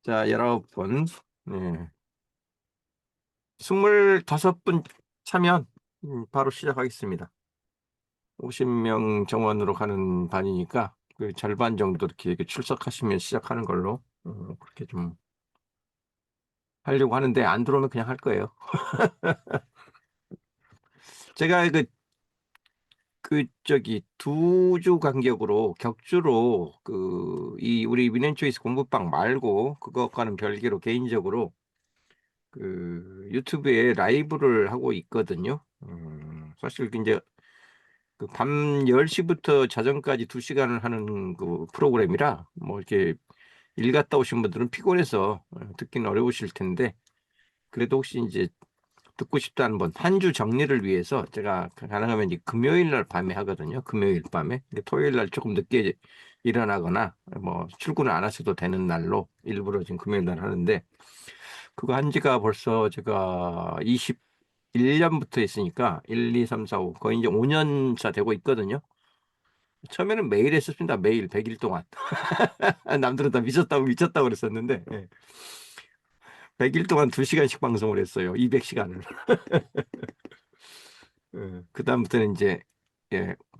자, 19분. 네. 25분 차면 바로 시작하겠습니다. 50명 정원으로 가는 반이니까 그 절반 정도 이렇게 출석하시면 시작하는 걸로 그렇게 좀 하려고 하는데 안 들어오면 그냥 할 거예요. 제가 저기 두 주 간격으로 격주로 이 우리 위넨초이스 공부방 말고 그것과는 별개로 개인적으로 유튜브에 라이브를 하고 있거든요. 사실 이제 그밤 10시부터 자정까지 2시간을 하는 그 프로그램이라 뭐 이렇게 일 갔다 오신 분들은 피곤해서 듣기는 어려우실 텐데 그래도 혹시 이제 듣고 싶다는 분 한 주 정리를 위해서 제가 가능하면 이제 금요일 날 밤에 하거든요. 금요일 밤에. 근데 토요일 날 조금 늦게 일어나거나 뭐 출근을 안 하셔도 되는 날로 일부러 지금 금요일 날 하는데 그거 한 지가 벌써 제가 21년부터 했으니까 1, 2, 3, 4, 5 거의 이제 5년 차 되고 있거든요. 처음에는 매일 했었습니다. 매일 100일 동안. 남들은 다 미쳤다고 그랬었는데 100일 동안 2시간씩 방송을 했어요. 200시간을. 그 다음부터는 이제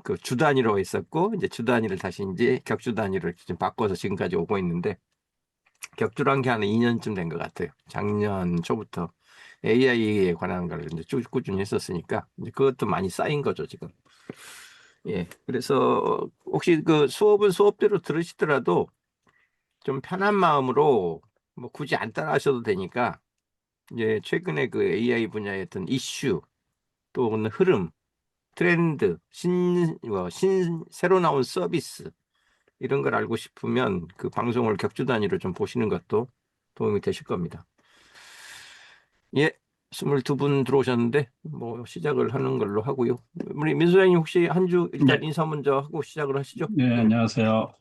그 주 단위로 했었고 이제 주 단위를 다시 이제 격주 단위로 좀 바꿔서 지금까지 오고 있는데 격주로 한 게 한 2년쯤 된 것 같아요. 작년 초부터 AI에 관한 걸 이제 쭉 꾸준히 했었으니까 이제 그것도 많이 쌓인 거죠, 지금. 예. 그래서 혹시 그 수업은 수업대로 들으시더라도 좀 편한 마음으로 뭐 굳이 안 따라하셔도 되니까 이제 최근에 그 AI 분야의 어떤 이슈 또 흐름, 트렌드, 새로 나온 서비스 이런 걸 알고 싶으면 그 방송을 격주 단위로 좀 보시는 것도 도움이 되실 겁니다. 예, 22분 들어오셨는데 뭐 시작을 하는 걸로 하고요. 우리 민 소장님 혹시 한 주 일단 네, 인사 먼저 하고 시작을 하시죠. 네, 예. 안녕하세요.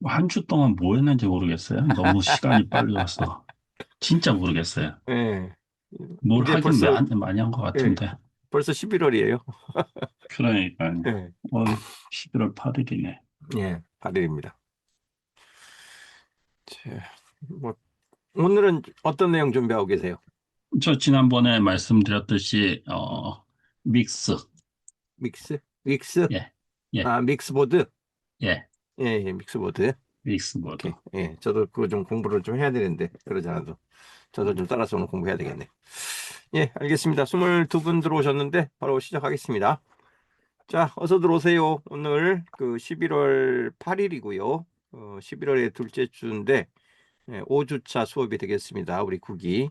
한 주 동안 뭐 했는지 모르겠어요. 너무 시간이 빨리 가서. 진짜 모르겠어요. 예. 뭘 이제 하긴 벌써 많이 한 것 예, 같은데. 벌써 11월이에요. 그러니까요. 예. 오늘 11월 8일이네. 예, 8일입니다. 뭐 오늘은 어떤 내용 준비하고 계세요? 저 지난번에 말씀드렸듯이, 믹스. 믹스? 믹스? 예, 예, 아, 믹스보드? 예, 예, 예, 믹스보드. 믹스보드. 오케이. 예, 저도 그거 좀 공부를 좀 해야 되는데 그러지 않아도 저도 좀 따라서 오늘 공부해야 되겠네. 예, 알겠습니다. 22분 들어오셨는데 바로 시작하겠습니다. 자, 어서 들어오세요. 오늘 11월 8일이고요. 11월의 둘째 주인데 5주차 수업이 되겠습니다. 우리 국이.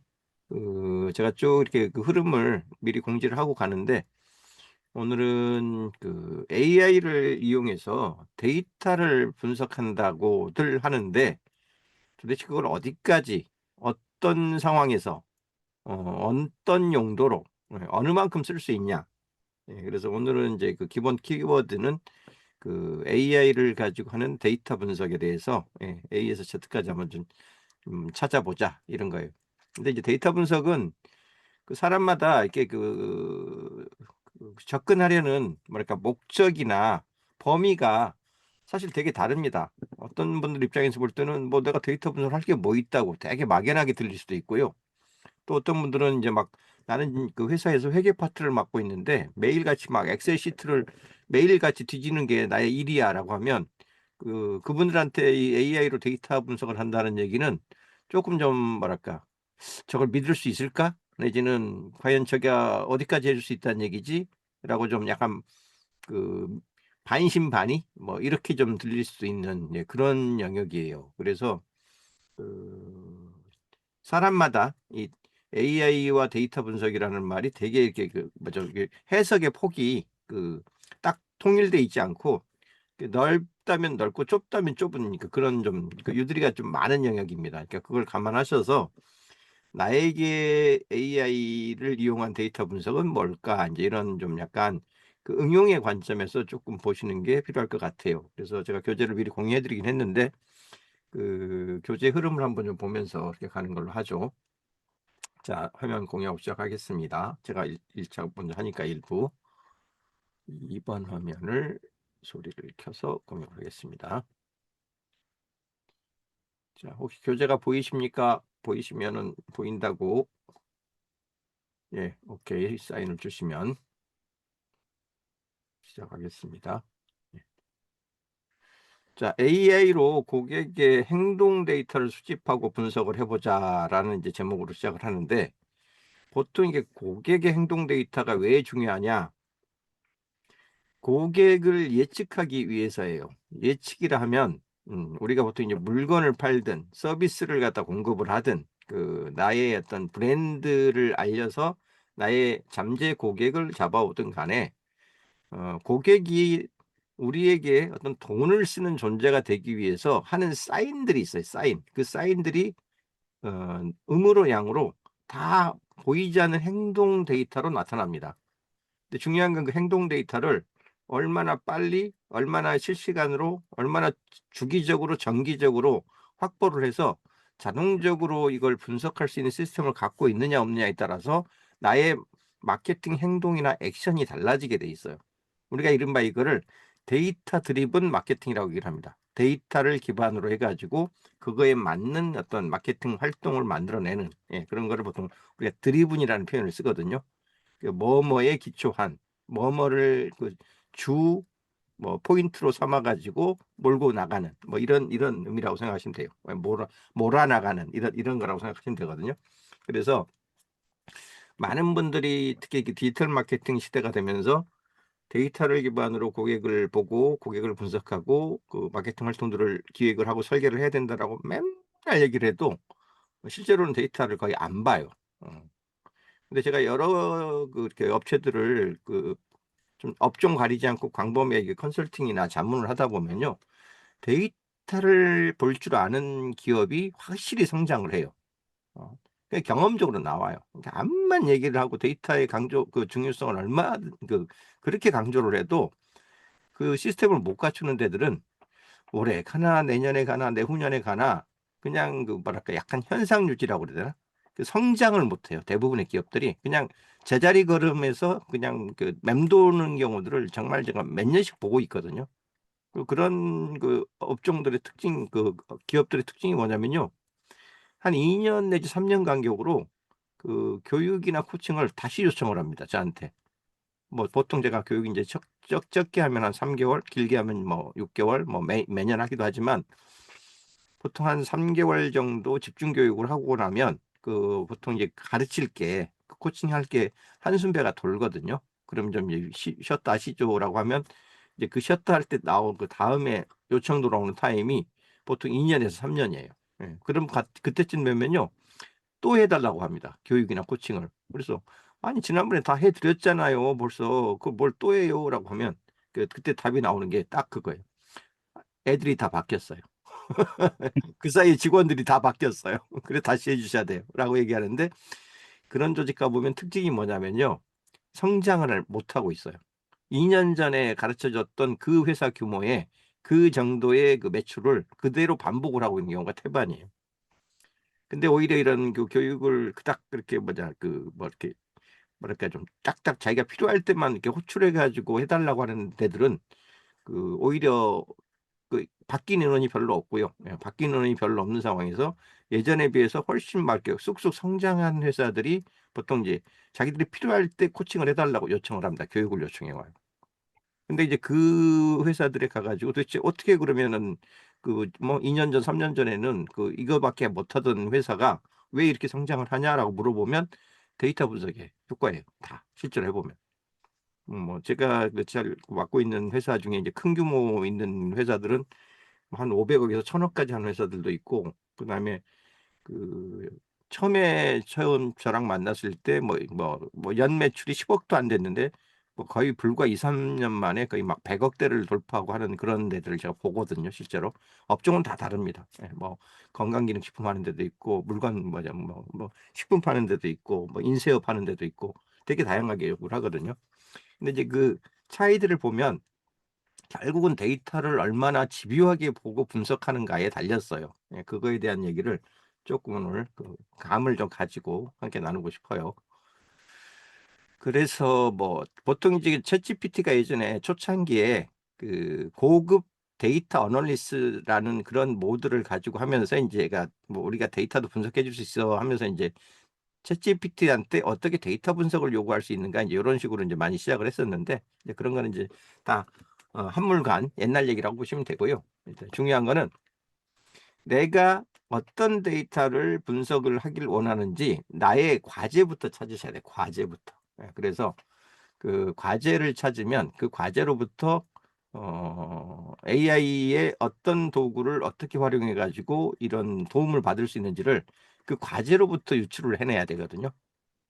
제가 쭉 이렇게 그 흐름을 미리 공지를 하고 가는데 오늘은 AI를 이용해서 데이터를 분석한다고들 하는데 도대체 그걸 어디까지 어떤 상황에서 어떤 용도로 어느 만큼 쓸 수 있냐. 그래서 오늘은 이제 그 기본 키워드는 AI를 가지고 하는 데이터 분석에 대해서 A에서 Z까지 한번 좀 찾아보자 이런 거예요. 근데 이제 데이터 분석은 그 사람마다 이렇게 접근하려는 뭐랄까 목적이나 범위가 사실 되게 다릅니다. 어떤 분들 입장에서 볼 때는 뭐 내가 데이터 분석할 게 뭐 있다고 되게 막연하게 들릴 수도 있고요. 또 어떤 분들은 이제 막 나는 그 회사에서 회계 파트를 맡고 있는데 매일같이 막 엑셀 시트를 매일같이 뒤지는 게 나의 일이야라고 하면 그분들한테 이 AI로 데이터 분석을 한다는 얘기는 조금 좀 뭐랄까 저걸 믿을 수 있을까? 내지는 과연 저가 어디까지 해줄 수 있다는 얘기지? 라고 좀 약간 그 반신반의 뭐 이렇게 좀 들릴 수 있는 그런 영역이에요. 그래서 그 사람마다 이 AI와 데이터 분석이라는 말이 되게 이렇게 뭐죠? 이게 해석의 폭이 딱 통일돼 있지 않고 넓다면 넓고 좁다면 좁으니까 그런 좀 유두리가 좀 많은 영역입니다. 그러니까 그걸 감안하셔서 나에게 AI를 이용한 데이터 분석은 뭘까? 이제 이런 좀 약간 응용의 관점에서 조금 보시는 게 필요할 것 같아요. 그래서 제가 교재를 미리 공유해드리긴 했는데 교재 흐름을 한번 좀 보면서 이렇게 가는 걸로 하죠. 자, 화면 공유하고 시작하겠습니다. 제가 1차 먼저 하니까 일부 2번 화면을 소리를 켜서 공유하겠습니다. 자, 혹시 교재가 보이십니까? 보이시면은 보인다고 예, 오케이 사인을 주시면 시작하겠습니다. 예. 자, AI로 고객의 행동 데이터를 수집하고 분석을 해보자라는 이제 제목으로 시작을 하는데 보통 이게 고객의 행동 데이터가 왜 중요하냐? 고객을 예측하기 위해서예요. 예측이라 하면 우리가 보통 이제 물건을 팔든 서비스를 갖다 공급을 하든 그 나의 어떤 브랜드를 알려서 나의 잠재 고객을 잡아오든 간에 고객이 우리에게 어떤 돈을 쓰는 존재가 되기 위해서 하는 사인들이 있어요. 사인. 그 사인들이 음으로 양으로 다 보이지 않는 행동 데이터로 나타납니다. 근데 중요한 건 그 행동 데이터를 얼마나 빨리, 얼마나 실시간으로, 얼마나 주기적으로, 정기적으로 확보를 해서 자동적으로 이걸 분석할 수 있는 시스템을 갖고 있느냐 없느냐에 따라서 나의 마케팅 행동이나 액션이 달라지게 돼 있어요. 우리가 이른바 이거를 데이터 드리븐 마케팅이라고 얘기를 합니다. 데이터를 기반으로 해가지고 그거에 맞는 어떤 마케팅 활동을 만들어내는 그런 거를 보통 우리가 드리븐이라는 표현을 쓰거든요. 그 뭐뭐에 기초한 뭐뭐를 그 주 뭐 포인트로 삼아 가지고 몰고 나가는 뭐 이런 의미라고 생각하시면 돼요. 몰아 나가는 이런 거라고 생각하시면 되거든요. 그래서 많은 분들이 특히 이렇게 디지털 마케팅 시대가 되면서 데이터를 기반으로 고객을 보고 고객을 분석하고 그 마케팅 활동들을 기획을 하고 설계를 해야 된다라고 맨날 얘기를 해도 실제로는 데이터를 거의 안 봐요. 어. 근데 제가 여러 그 이렇게 업체들을 그 좀 업종 가리지 않고 광범위하게 컨설팅이나 자문을 하다 보면요. 데이터를 볼 줄 아는 기업이 확실히 성장을 해요. 그게 경험적으로 나와요. 그러니까 암만 얘기를 하고 데이터의 강조 그 중요성을 그렇게 강조를 해도 그 시스템을 못 갖추는 데들은 올해 가나 내년에 가나 내후년에 가나 그냥 그 뭐랄까 약간 현상 유지라고 그래야 되나? 그 성장을 못 해요. 대부분의 기업들이 그냥 제자리 걸음에서 그냥 그 맴도는 경우들을 정말 제가 몇 년씩 보고 있거든요. 그런 그 업종들의 특징 기업들의 특징이 뭐냐면요. 한 2년 내지 3년 간격으로 그 교육이나 코칭을 다시 요청을 합니다, 저한테. 뭐 보통 제가 교육 인제 적게 하면 한 3 개월, 길게 하면 뭐 6 개월 뭐 매년 하기도 하지만 보통 한 3 개월 정도 집중 교육을 하고 나면 그 보통 이제 가르칠 게 그 코칭할 게 한숨 배가 돌거든요. 그럼 좀 이제 쉬었다 하시죠라고 하면 이제 그 쉬었다 할 때 나온 그다음에 요청 들어오는 타임이 보통 2 년에서 3 년이에요. 예. 그럼 그때쯤 되면요. 또 해 달라고 합니다, 교육이나 코칭을. 그래서 "아니 지난번에 다 해 드렸잖아요 벌써. 그걸 뭘 또 해요?"라고 하면 그때 답이 나오는 게 딱 그거예요. "애들이 다 바뀌었어요. 그 사이에 직원들이 다 바뀌었어요. 그래 다시 해 주셔야 돼요."라고 얘기하는데 그런 조직 가 보면 특징이 뭐냐면요. 성장을 못 하고 있어요. 2년 전에 가르쳐 줬던 그 회사 규모의 그 정도의 그 매출을 그대로 반복을 하고 있는 경우가 태반이에요. 근데 오히려 이런 그 교육을 그닥 그렇게 이렇게 뭐랄까 좀 딱딱 자기가 필요할 때만 이렇게 호출해 가지고 해 달라고 하는 데들은 그 오히려 그 바뀐 인원이 별로 없고요. 바뀐 인원이 별로 없는 상황에서 예전에 비해서 훨씬 막 이렇게 쑥쑥 성장한 회사들이 보통 이제 자기들이 필요할 때 코칭을 해 달라고 요청을 합니다. 교육을 요청해 와요. 근데 이제 그 회사들에 가 가지고 도대체 어떻게 그러면은 그 뭐 2년 전, 3년 전에는 그 이거밖에 못 하던 회사가 "왜 이렇게 성장을 하냐?"라고 물어보면 데이터 분석의 효과예요 다 실제로 해 보면. 뭐 제가 잘 맡고 있는 회사 중에 이제 큰 규모 있는 회사들은 한 500억 억에서 1,000억 까지 하는 회사들도 있고 그다음에 그 처음 저랑 만났을 때 연 매출이 10억 억도 안 됐는데 뭐 거의 불과 2-3년 만에 거의 막 100억 대를 돌파하고 하는 그런 데들을 제가 보거든요 실제로. 업종은 다 다릅니다. 뭐 건강기능식품 하는 데도 있고 물건 식품 파는 데도 있고 뭐 인쇄업 하는 데도 있고 되게 다양하게 요구를 하거든요. 근데 이제 그 차이들을 보면 결국은 데이터를 얼마나 집요하게 보고 분석하는가에 달렸어요. 그거에 대한 얘기를 조금 오늘 그 감을 좀 가지고 함께 나누고 싶어요. 그래서 뭐 보통 이제 챗GPT가 예전에 초창기에 그 고급 데이터 어널리스라는 그런 모드를 가지고 하면서 이제가 뭐 우리가 데이터도 분석해 줄 수 있어 하면서 이제 챗GPT한테 어떻게 데이터 분석을 요구할 수 있는가 이제 이런 식으로 이제 많이 시작을 했었는데 이제 그런 거는 이제 다 한물간 옛날 얘기라고 보시면 되고요. 일단 중요한 거는 내가 어떤 데이터를 분석을 하길 원하는지 나의 과제부터 찾으셔야 돼요. 과제부터. 예, 그래서 그 과제를 찾으면 그 과제로부터 AI의 어떤 도구를 어떻게 활용해 가지고 이런 도움을 받을 수 있는지를 그 과제로부터 유추를 해내야 되거든요.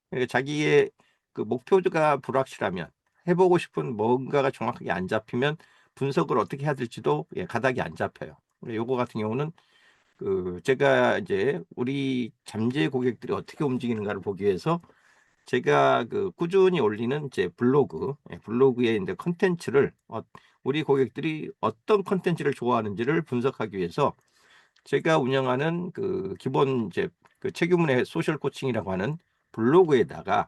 그러니까 자기의 그 목표가 불확실하면 해 보고 싶은 뭔가가 정확하게 안 잡히면 분석을 어떻게 해야 될지도 가닥이 안 잡혀요. 요거 같은 경우는 그 제가 이제 우리 잠재 고객들이 어떻게 움직이는가를 보기 위해서 제가 그 꾸준히 올리는 제 블로그, 블로그에 이제 콘텐츠를 우리 고객들이 어떤 콘텐츠를 좋아하는지를 분석하기 위해서 제가 운영하는 그 기본 이제 그 최규문의 소셜 코칭이라고 하는 블로그에다가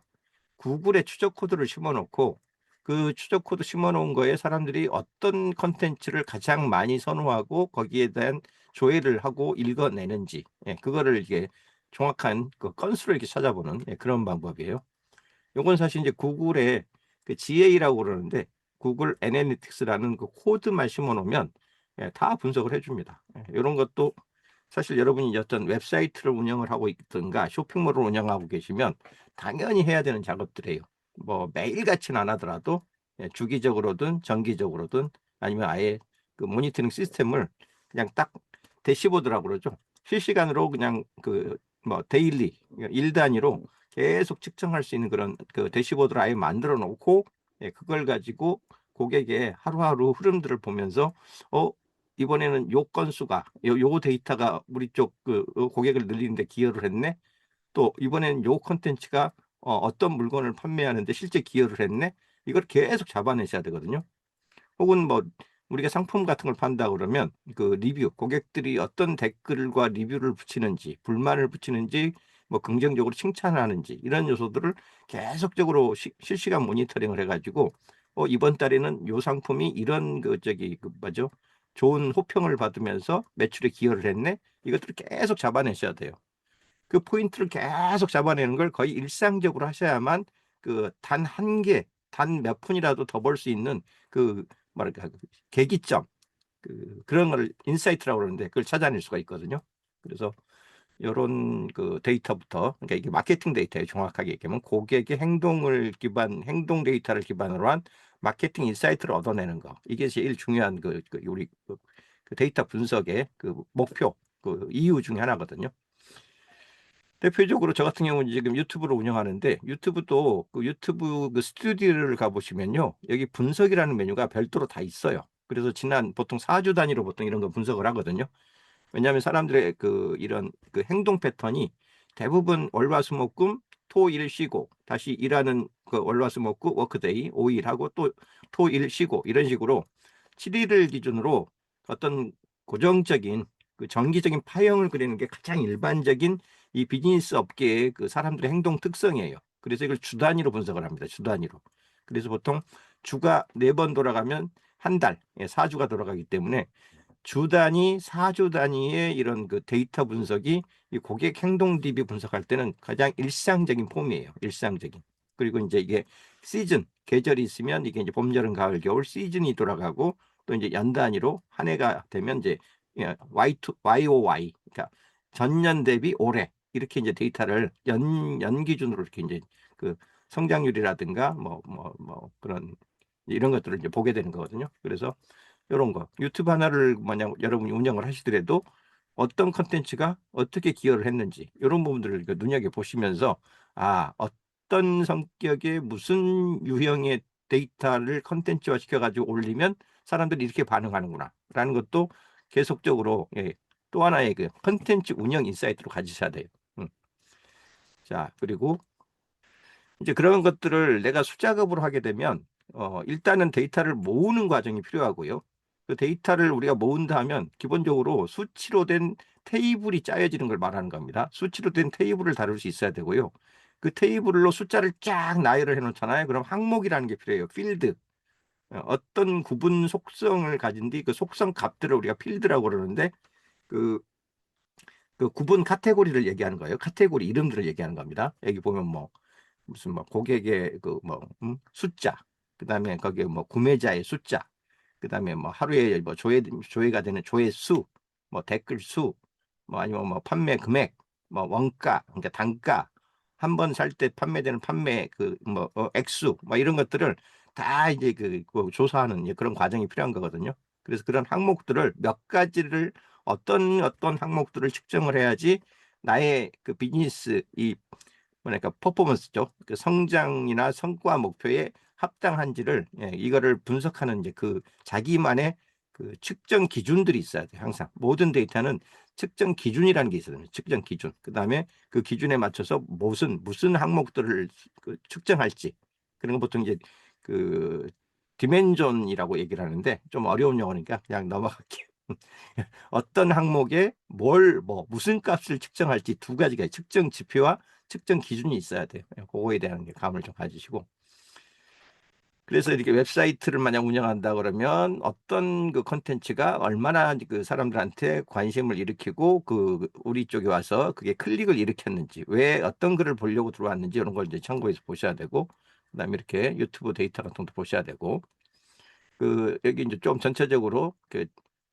구글에 추적 코드를 심어 놓고 그 추적 코드 심어 놓은 거에 사람들이 어떤 콘텐츠를 가장 많이 선호하고 거기에 대한 조회를 하고 읽어내는지 그거를 이게 정확한 그 건수를 이렇게 찾아보는 그런 방법이에요. 요건 사실 이제 구글의 그 GA라고 그러는데 구글 애널리틱스라는 그 코드만 심어 놓으면 다 분석을 해 줍니다. 요런 것도 사실 여러분이 어떤 웹사이트를 운영을 하고 있든가 쇼핑몰을 운영하고 계시면 당연히 해야 되는 작업들이에요. 뭐 매일같이는 안 하더라도 주기적으로든 정기적으로든 아니면 아예 그 모니터링 시스템을 그냥 딱 대시보드라고 그러죠. 실시간으로 그냥 그 뭐 데일리 일 단위로 계속 측정할 수 있는 그런 그 대시보드를 아예 만들어 놓고 그걸 가지고 고객의 하루하루 흐름들을 보면서 이번에는 요 건수가 요 데이터가 우리 쪽 그 고객을 늘리는 데 기여를 했네. 또 이번에는 요 콘텐츠가 어떤 물건을 판매하는 데 실제 기여를 했네. 이걸 계속 잡아내셔야 되거든요. 혹은 뭐 우리가 상품 같은 걸 판다 그러면 그 리뷰, 고객들이 어떤 댓글과 리뷰를 붙이는지, 불만을 붙이는지, 뭐 긍정적으로 칭찬하는지 이런 요소들을 계속적으로 실시간 모니터링을 해 가지고 이번 달에는 요 상품이 이런 그 저기 그 뭐죠? 좋은 호평을 받으면서 매출에 기여를 했네. 이것들을 계속 잡아내셔야 돼요. 그 포인트를 계속 잡아내는 걸 거의 일상적으로 하셔야만 그 단 한 개, 단 몇 푼이라도 더 벌 수 있는 그 뭐랄까 그 계기점 그런 거를 인사이트라고 그러는데 그걸 찾아낼 수가 있거든요. 그래서 요런 그 데이터부터 그러니까 이게 마케팅 데이터에 정확하게 얘기하면 고객의 행동 데이터를 기반으로 한 마케팅 인사이트를 얻어내는 거. 이게 제일 중요한 그 우리 그 데이터 분석의 그 목표 그 이유 중에 하나거든요. 대표적으로 저 같은 경우는 지금 유튜브를 운영하는데 유튜브도 그 유튜브 그 스튜디오를 가 보시면요. 여기 분석이라는 메뉴가 별도로 다 있어요. 그래서 지난 보통 4주 단위로 보통 이런 거 분석을 하거든요. 왜냐하면 사람들의 그 이런 그 행동 패턴이 대부분 월화수목금 토 일 쉬고 다시 일하는 그 월화수목금 워크데이 5일 하고 또 토 일 쉬고 이런 식으로 7 일을 기준으로 어떤 고정적인 그 정기적인 파형을 그리는 게 가장 일반적인 이 비즈니스 업계의 그 사람들의 행동 특성이에요. 그래서 이걸 주 단위로 분석을 합니다. 주 단위로. 그래서 보통 주가 4번 돌아가면 한 달, 4주가 돌아가기 때문에 주 단위, 4주 단위의 이런 그 데이터 분석이 이 고객 행동 DB 분석할 때는 가장 일상적인 폼이에요. 일상적인. 그리고 이제 이게 시즌, 계절이 있으면 이게 이제 봄, 여름, 가을, 겨울 시즌이 돌아가고 또 이제 연 단위로 한 해가 되면 이제 YOY, 그러니까 전년 대비 올해 이렇게 이제 데이터를 연 기준으로 이렇게 이제 그 성장률이라든가 뭐 그런 이런 것들을 이제 보게 되는 거거든요. 그래서 요런 거 유튜브 하나를 만약 여러분이 운영을 하시더라도 어떤 콘텐츠가 어떻게 기여를 했는지 요런 부분들을 그 눈여겨보시면서 어떤 성격의 무슨 유형의 데이터를 콘텐츠화 시켜 가지고 올리면 사람들이 이렇게 반응하는구나라는 것도 계속적으로 또 하나의 그 콘텐츠 운영 인사이트로 가지셔야 돼요. 음. 자 그리고 이제 그런 것들을 내가 수작업으로 하게 되면 일단은 데이터를 모으는 과정이 필요하고요. 그 데이터를 우리가 모은다 하면 기본적으로 수치로 된 테이블이 짜여지는 걸 말하는 겁니다. 수치로 된 테이블을 다룰 수 있어야 되고요. 그 테이블로 숫자를 쫙 나열을 해 놓잖아요. 그럼 항목이라는 게 필요해요. 필드. 어떤 구분 속성을 가진 뒤 그 속성 값들을 우리가 필드라고 그러는데 그, 그 구분 카테고리를 얘기하는 거예요. 카테고리 이름들을 얘기하는 겁니다. 여기 보면 뭐 무슨 뭐 고객의 그 뭐 숫자, 그다음에 거기에 뭐 구매자의 숫자, 그다음에 뭐 하루에 뭐 조회가 되는 조회 수, 뭐 댓글 수, 뭐 아니면 뭐 판매 금액, 뭐 원가, 그러니까 단가, 한 번 살 때 판매되는 판매 그 뭐 액수, 뭐 이런 것들을 다 이제 그 조사하는 그런 과정이 필요한 거거든요. 그래서 그런 항목들을 몇 가지를 어떤 항목들을 측정을 해야지 나의 그 비즈니스 이 뭐랄까 퍼포먼스죠. 그 성장이나 성과 목표에 합당한지를 이거를 분석하는 이제 그 자기만의 그 측정 기준들이 있어야 돼요. 항상 모든 데이터는 측정 기준이라는 게 있어요. 측정 기준. 그다음에 그 기준에 맞춰서 무슨 항목들을 그 측정할지 그런 거 보통 이제 그 디멘전이라고 얘기를 하는데 좀 어려운 용어니까 그냥 넘어갈게요. 어떤 항목에 무슨 값을 측정할지 두 가지가 측정 지표와 측정 기준이 있어야 돼요. 그거에 대한 감을 좀 가지시고. 그래서 이렇게 웹사이트를 만약 운영한다 그러면 어떤 그 컨텐츠가 얼마나 그 사람들한테 관심을 일으키고 그 우리 쪽에 와서 그게 클릭을 일으켰는지, 왜 어떤 글을 보려고 들어왔는지 이런 걸 이제 참고해서 보셔야 되고, 그다음에 이렇게 유튜브 데이터 같은 것도 보셔야 되고, 그 여기 이제 좀 전체적으로 그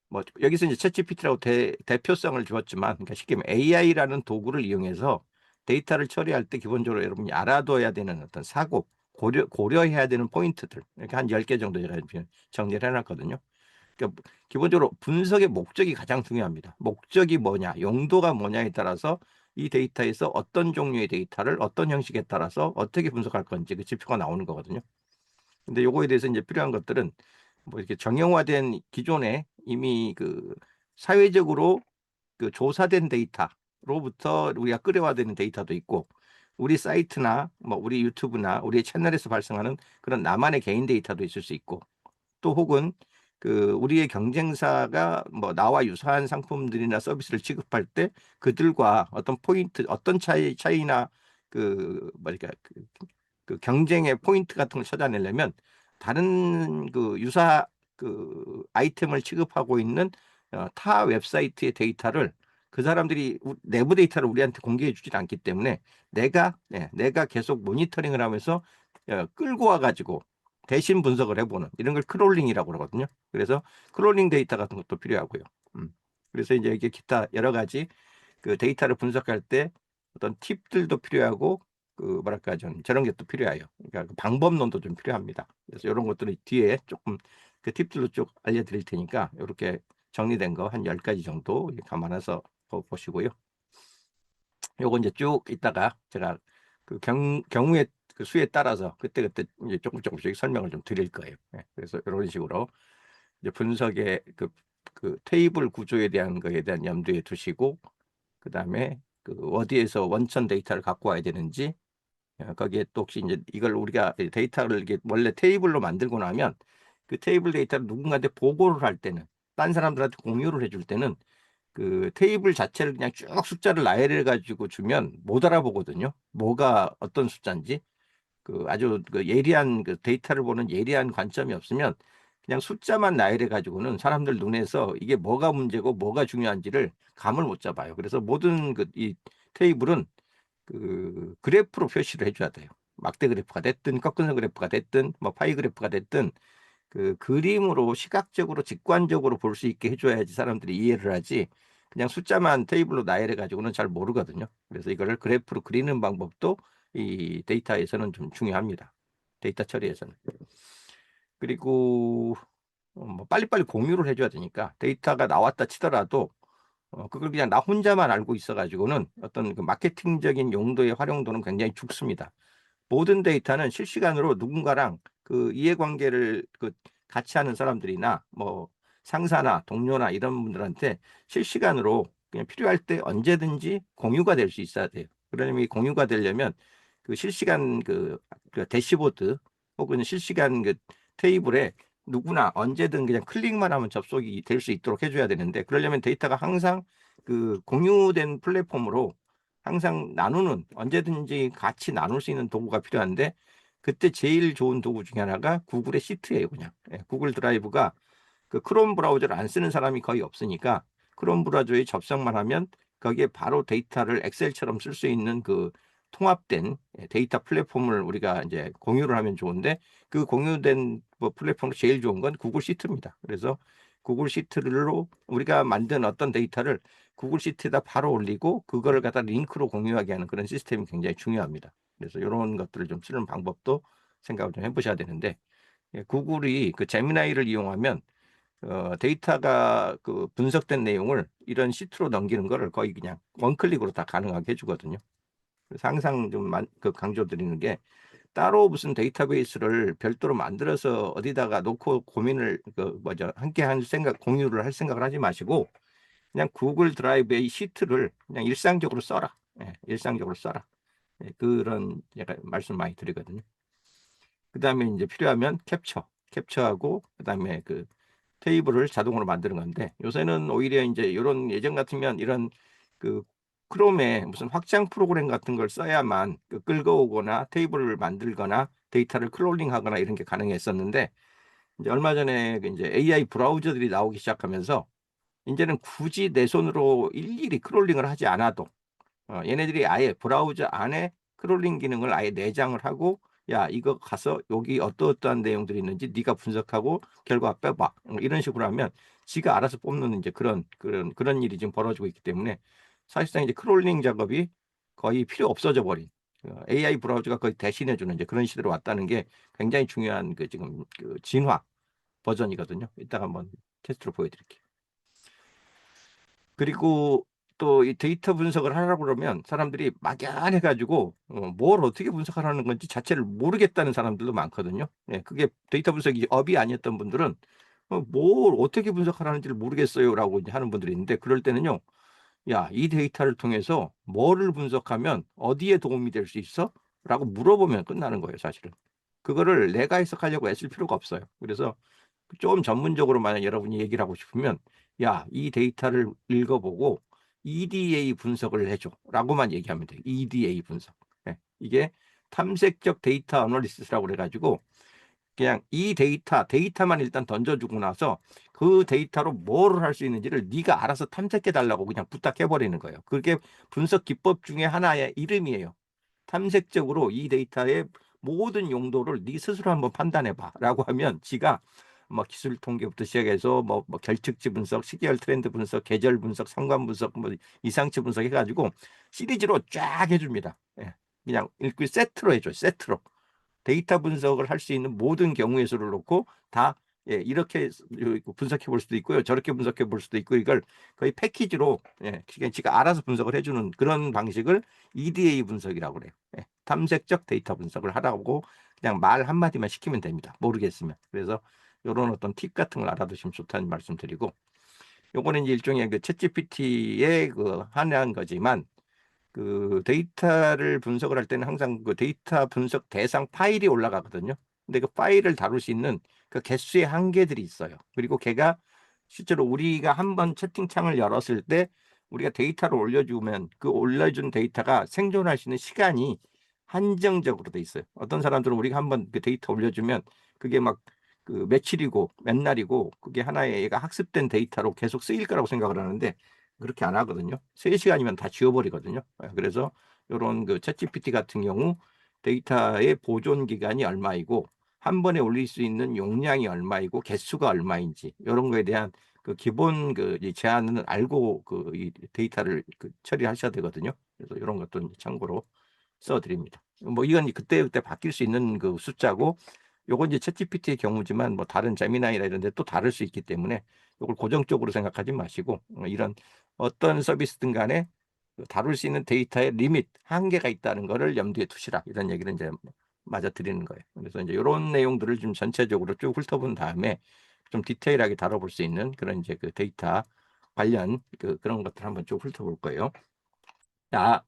뭐 여기서 이제 챗GPT라고 대표성을 주었지만, 그러니까 쉽게 말하면 AI라는 도구를 이용해서 데이터를 처리할 때 기본적으로 여러분이 알아둬야 되는 어떤 사고 고려해야 되는 포인트들 이렇게 한 10개 정도 제가 정리를 해놨거든요. 그러니까 기본적으로 분석의 목적이 가장 중요합니다. 목적이 뭐냐, 용도가 뭐냐에 따라서 이 데이터에서 어떤 종류의 데이터를 어떤 형식에 따라서 어떻게 분석할 건지 그 지표가 나오는 거거든요. 근데 요거에 대해서 이제 필요한 것들은 뭐 이렇게 정형화된 기존에 이미 그 사회적으로 그 조사된 데이터로부터 우리가 끌어와야 되는 데이터도 있고, 우리 사이트나 뭐 우리 유튜브나 우리 채널에서 발생하는 그런 나만의 개인 데이터도 있을 수 있고, 또 혹은 그 우리의 경쟁사가 뭐 나와 유사한 상품들이나 서비스를 취급할 때 그들과 어떤 포인트, 어떤 차이나 그 뭐랄까 그 경쟁의 포인트 같은 걸 찾아내려면 다른 그 유사 그 아이템을 취급하고 있는 타 웹사이트의 데이터를 그 사람들이 내부 데이터를 우리한테 공개해 주질 않기 때문에 내가 계속 모니터링을 하면서 끌고 와가지고 대신 분석을 해보는 이런 걸 크롤링이라고 그러거든요. 그래서 크롤링 데이터 같은 것도 필요하고요. 그래서 이제 이게 기타 여러 가지 그 데이터를 분석할 때 어떤 팁들도 필요하고 그 뭐랄까 좀 저런 게 또 필요해요. 그러니까 그 방법론도 좀 필요합니다. 그래서 이런 것들은 뒤에 조금 그 팁들로 쭉 알려드릴 테니까 이렇게 정리된 거 한 10가지 정도 감안해서 보시고요. 요거 이제 쭉 있다가 제가 그 경우의 그 수에 따라서 그때그때 이제 조금씩 설명을 좀 드릴 거예요. 그래서 이런 식으로 이제 분석의 그 테이블 구조에 대한 거에 대한 염두에 두시고, 그 다음에 그 어디에서 원천 데이터를 갖고 와야 되는지, 거기에 또 혹시 이제 이걸 우리가 데이터를 이게 원래 테이블로 만들고 나면 그 테이블 데이터를 누군가한테 보고를 할 때는, 딴 사람들한테 공유를 해줄 때는 그 테이블 자체를 그냥 쭉 숫자를 나열해 가지고 주면 못 알아보거든요. 뭐가 어떤 숫자인지. 그 아주 그 예리한 그 데이터를 보는 예리한 관점이 없으면 그냥 숫자만 나열해 가지고는 사람들 눈에서 이게 뭐가 문제고 뭐가 중요한지를 감을 못 잡아요. 그래서 모든 그 이 테이블은 그 그래프로 표시를 해줘야 돼요. 막대 그래프가 됐든 꺾은 그래프가 됐든 뭐 파이 그래프가 됐든 그 그림으로 시각적으로 직관적으로 볼 수 있게 해줘야지 사람들이 이해를 하지, 그냥 숫자만 테이블로 나열해 가지고는 잘 모르거든요. 그래서 이거를 그래프로 그리는 방법도 이 데이터에서는 좀 중요합니다. 데이터 처리에서는. 그리고 뭐 빨리빨리 공유를 해줘야 되니까 데이터가 나왔다 치더라도 그걸 그냥 나 혼자만 알고 있어 가지고는 어떤 그 마케팅적인 용도의 활용도는 굉장히 죽습니다. 모든 데이터는 실시간으로 누군가랑 그 이해관계를 그 같이 하는 사람들이나 뭐 상사나 동료나 이런 분들한테 실시간으로 그냥 필요할 때 언제든지 공유가 될 수 있어야 돼요. 그러려면 이 공유가 되려면 그 실시간 그 대시보드 혹은 실시간 그 테이블에 누구나 언제든 그냥 클릭만 하면 접속이 될 수 있도록 해줘야 되는데, 그러려면 데이터가 항상 그 공유된 플랫폼으로 항상 나누는, 언제든지 같이 나눌 수 있는 도구가 필요한데 그때 제일 좋은 도구 중에 하나가 구글의 시트예요, 그냥. 예, 구글 드라이브가 그 크롬 브라우저를 안 쓰는 사람이 거의 없으니까 크롬 브라우저에 접속만 하면 거기에 바로 데이터를 엑셀처럼 쓸 수 있는 그 통합된 데이터 플랫폼을 우리가 이제 공유를 하면 좋은데, 그 공유된 뭐 플랫폼으로 제일 좋은 건 구글 시트입니다. 그래서 구글 시트로 우리가 만든 어떤 데이터를 구글 시트에다 바로 올리고 그거를 갖다 링크로 공유하게 하는 그런 시스템이 굉장히 중요합니다. 그래서 이런 것들을 좀 쓰는 방법도 생각을 좀 해보셔야 되는데, 구글이 그 제미나이를 이용하면 데이터가 그 분석된 내용을 이런 시트로 넘기는 거를 거의 그냥 원클릭으로 다 가능하게 해주거든요. 그래서 항상 좀 그 강조드리는 게, 따로 무슨 데이터베이스를 별도로 만들어서 어디다가 놓고 고민을 그 뭐죠 함께 한 생각 공유를 할 생각을 하지 마시고, 그냥 구글 드라이브의 시트를 그냥 일상적으로 써라. 예, 일상적으로 써라. 예, 그런 제가 말씀 많이 드리거든요. 그 다음에 이제 필요하면 캡처하고 그 다음에 그 테이블을 자동으로 만드는 건데, 요새는 오히려 이제 이런 예전 같으면 이런 그 크롬에 무슨 확장 프로그램 같은 걸 써야만 그 끌어오거나 테이블을 만들거나 데이터를 크롤링하거나 이런 게 가능했었는데, 이제 얼마 전에 그 이제 AI 브라우저들이 나오기 시작하면서 이제는 굳이 내 손으로 일일이 크롤링을 하지 않아도 얘네들이 아예 브라우저 안에 크롤링 기능을 아예 내장을 하고, 야 이거 가서 여기 어떠어떠한 내용들이 있는지 네가 분석하고 결과 빼봐, 이런 식으로 하면 지가 알아서 뽑는 이제 그런 일이 지금 벌어지고 있기 때문에, 사실상 이제 크롤링 작업이 거의 필요 없어져 버린 AI 브라우저가 거의 대신해 주는 이제 그런 시대로 왔다는 게 굉장히 중요한 그 지금 그 진화 버전이거든요. 이따가 한번 테스트로 보여드릴게요. 그리고 또 이 데이터 분석을 하라고 그러면 사람들이 막연해가지고 뭘 어떻게 분석하라는 건지 자체를 모르겠다는 사람들도 많거든요. 예, 그게 데이터 분석이 업이 아니었던 분들은 뭘 어떻게 분석하라는지를 모르겠어요라고 이제 하는 분들이 있는데, 그럴 때는요, 야, 이 데이터를 통해서 뭐를 분석하면 어디에 도움이 될 수 있어? 라고 물어보면 끝나는 거예요, 사실은. 그거를 내가 해석하려고 애쓸 필요가 없어요. 그래서 좀 전문적으로 만약 여러분이 얘기를 하고 싶으면, 야, 이 데이터를 읽어보고 EDA 분석을 해줘 라고만 얘기하면 돼요. EDA 분석. 예, 이게 탐색적 데이터 어널리시스라고 그래가지고, 그냥 이 데이터만 일단 던져주고 나서 그 데이터로 뭐를 할 수 있는지를 네가 알아서 탐색해 달라고 그냥 부탁해 버리는 거예요. 그게 분석 기법 중에 하나의 이름이에요. 탐색적으로 이 데이터의 모든 용도를 네 스스로 한번 판단해 봐라고 하면, 지가 뭐 기술 통계부터 시작해서 뭐 결측지 분석, 시계열 트렌드 분석, 계절 분석, 상관 분석, 뭐 이상치 분석 해가지고 시리즈로 쫙 해줍니다. 예. 그냥 일꾼 세트로 해줘요. 세트로. 데이터 분석을 할 수 있는 모든 경우의 수를 놓고 다, 예, 이렇게 분석해 볼 수도 있고요, 저렇게 분석해 볼 수도 있고, 이걸 거의 패키지로, 예, 그냥 지가 알아서 분석을 해주는 그런 방식을 EDA 분석이라고 그래요. 예, 탐색적 데이터 분석을 하라고 그냥 말 한마디만 시키면 됩니다, 모르겠으면. 그래서 이런 어떤 팁 같은 걸 알아두시면 좋다는 말씀 드리고, 요거는 이제 일종의 그 챗GPT의 그 한한 거지만, 그 데이터를 분석을 할 때는 항상 그 데이터 분석 대상 파일이 올라가거든요. 근데 그 파일을 다룰 수 있는 그 개수의 한계들이 있어요. 그리고 걔가 실제로 우리가 한번 채팅창을 열었을 때 우리가 데이터를 올려주면 그 올려준 데이터가 생존할 수 있는 시간이 한정적으로 돼 있어요. 어떤 사람들은 우리가 한번 그 데이터 올려주면 그게 막 그 며칠이고 몇 날이고 그게 하나의 얘가 학습된 데이터로 계속 쓰일 거라고 생각을 하는데, 그렇게 안 하거든요. 3시간이면 다 지워버리거든요. 그래서 이런 그 챗GPT 같은 경우 데이터의 보존 기간이 얼마이고 한 번에 올릴 수 있는 용량이 얼마이고 개수가 얼마인지 이런 거에 대한 그 기본 그 제한은 알고 그 이 데이터를 그 처리하셔야 되거든요. 그래서 이런 것도 이제 참고로 써드립니다. 뭐 이건 그때그때 바뀔 수 있는 그 숫자고, 요건 이제 챗GPT의 경우지만 뭐 다른 제미나이나 이런 데 또 다를 수 있기 때문에 요걸 고정적으로 생각하지 마시고, 이런 어떤 서비스든 간에 그 다룰 수 있는 데이터의 리밋, 한계가 있다는 거를 염두에 두시라, 이런 얘기를 이제 맞아 드리는 거예요. 그래서 이제 요런 내용들을 좀 전체적으로 쭉 훑어본 다음에 좀 디테일하게 다뤄볼 수 있는 그런 이제 그 데이터 관련 그런 것들 한번 쭉 훑어볼 거예요. 자,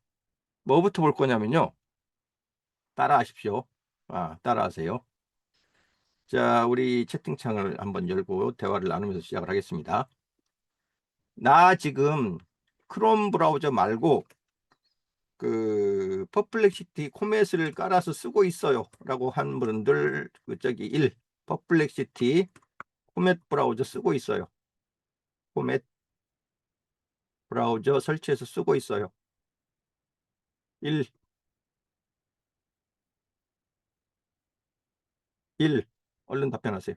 뭐부터 볼 거냐면요. 따라하십시오. 따라하세요. 자, 우리 채팅창을 한번 열고 대화를 나누면서 시작을 하겠습니다. 나 지금 크롬 브라우저 말고 그 퍼플렉시티 코멧을 깔아서 쓰고 있어요 라고 하는 분들, 그 저기 1, 퍼플렉시티 코멧 브라우저 쓰고 있어요. 코멧 브라우저 설치해서 쓰고 있어요. 1, 1. 얼른 답변하세요.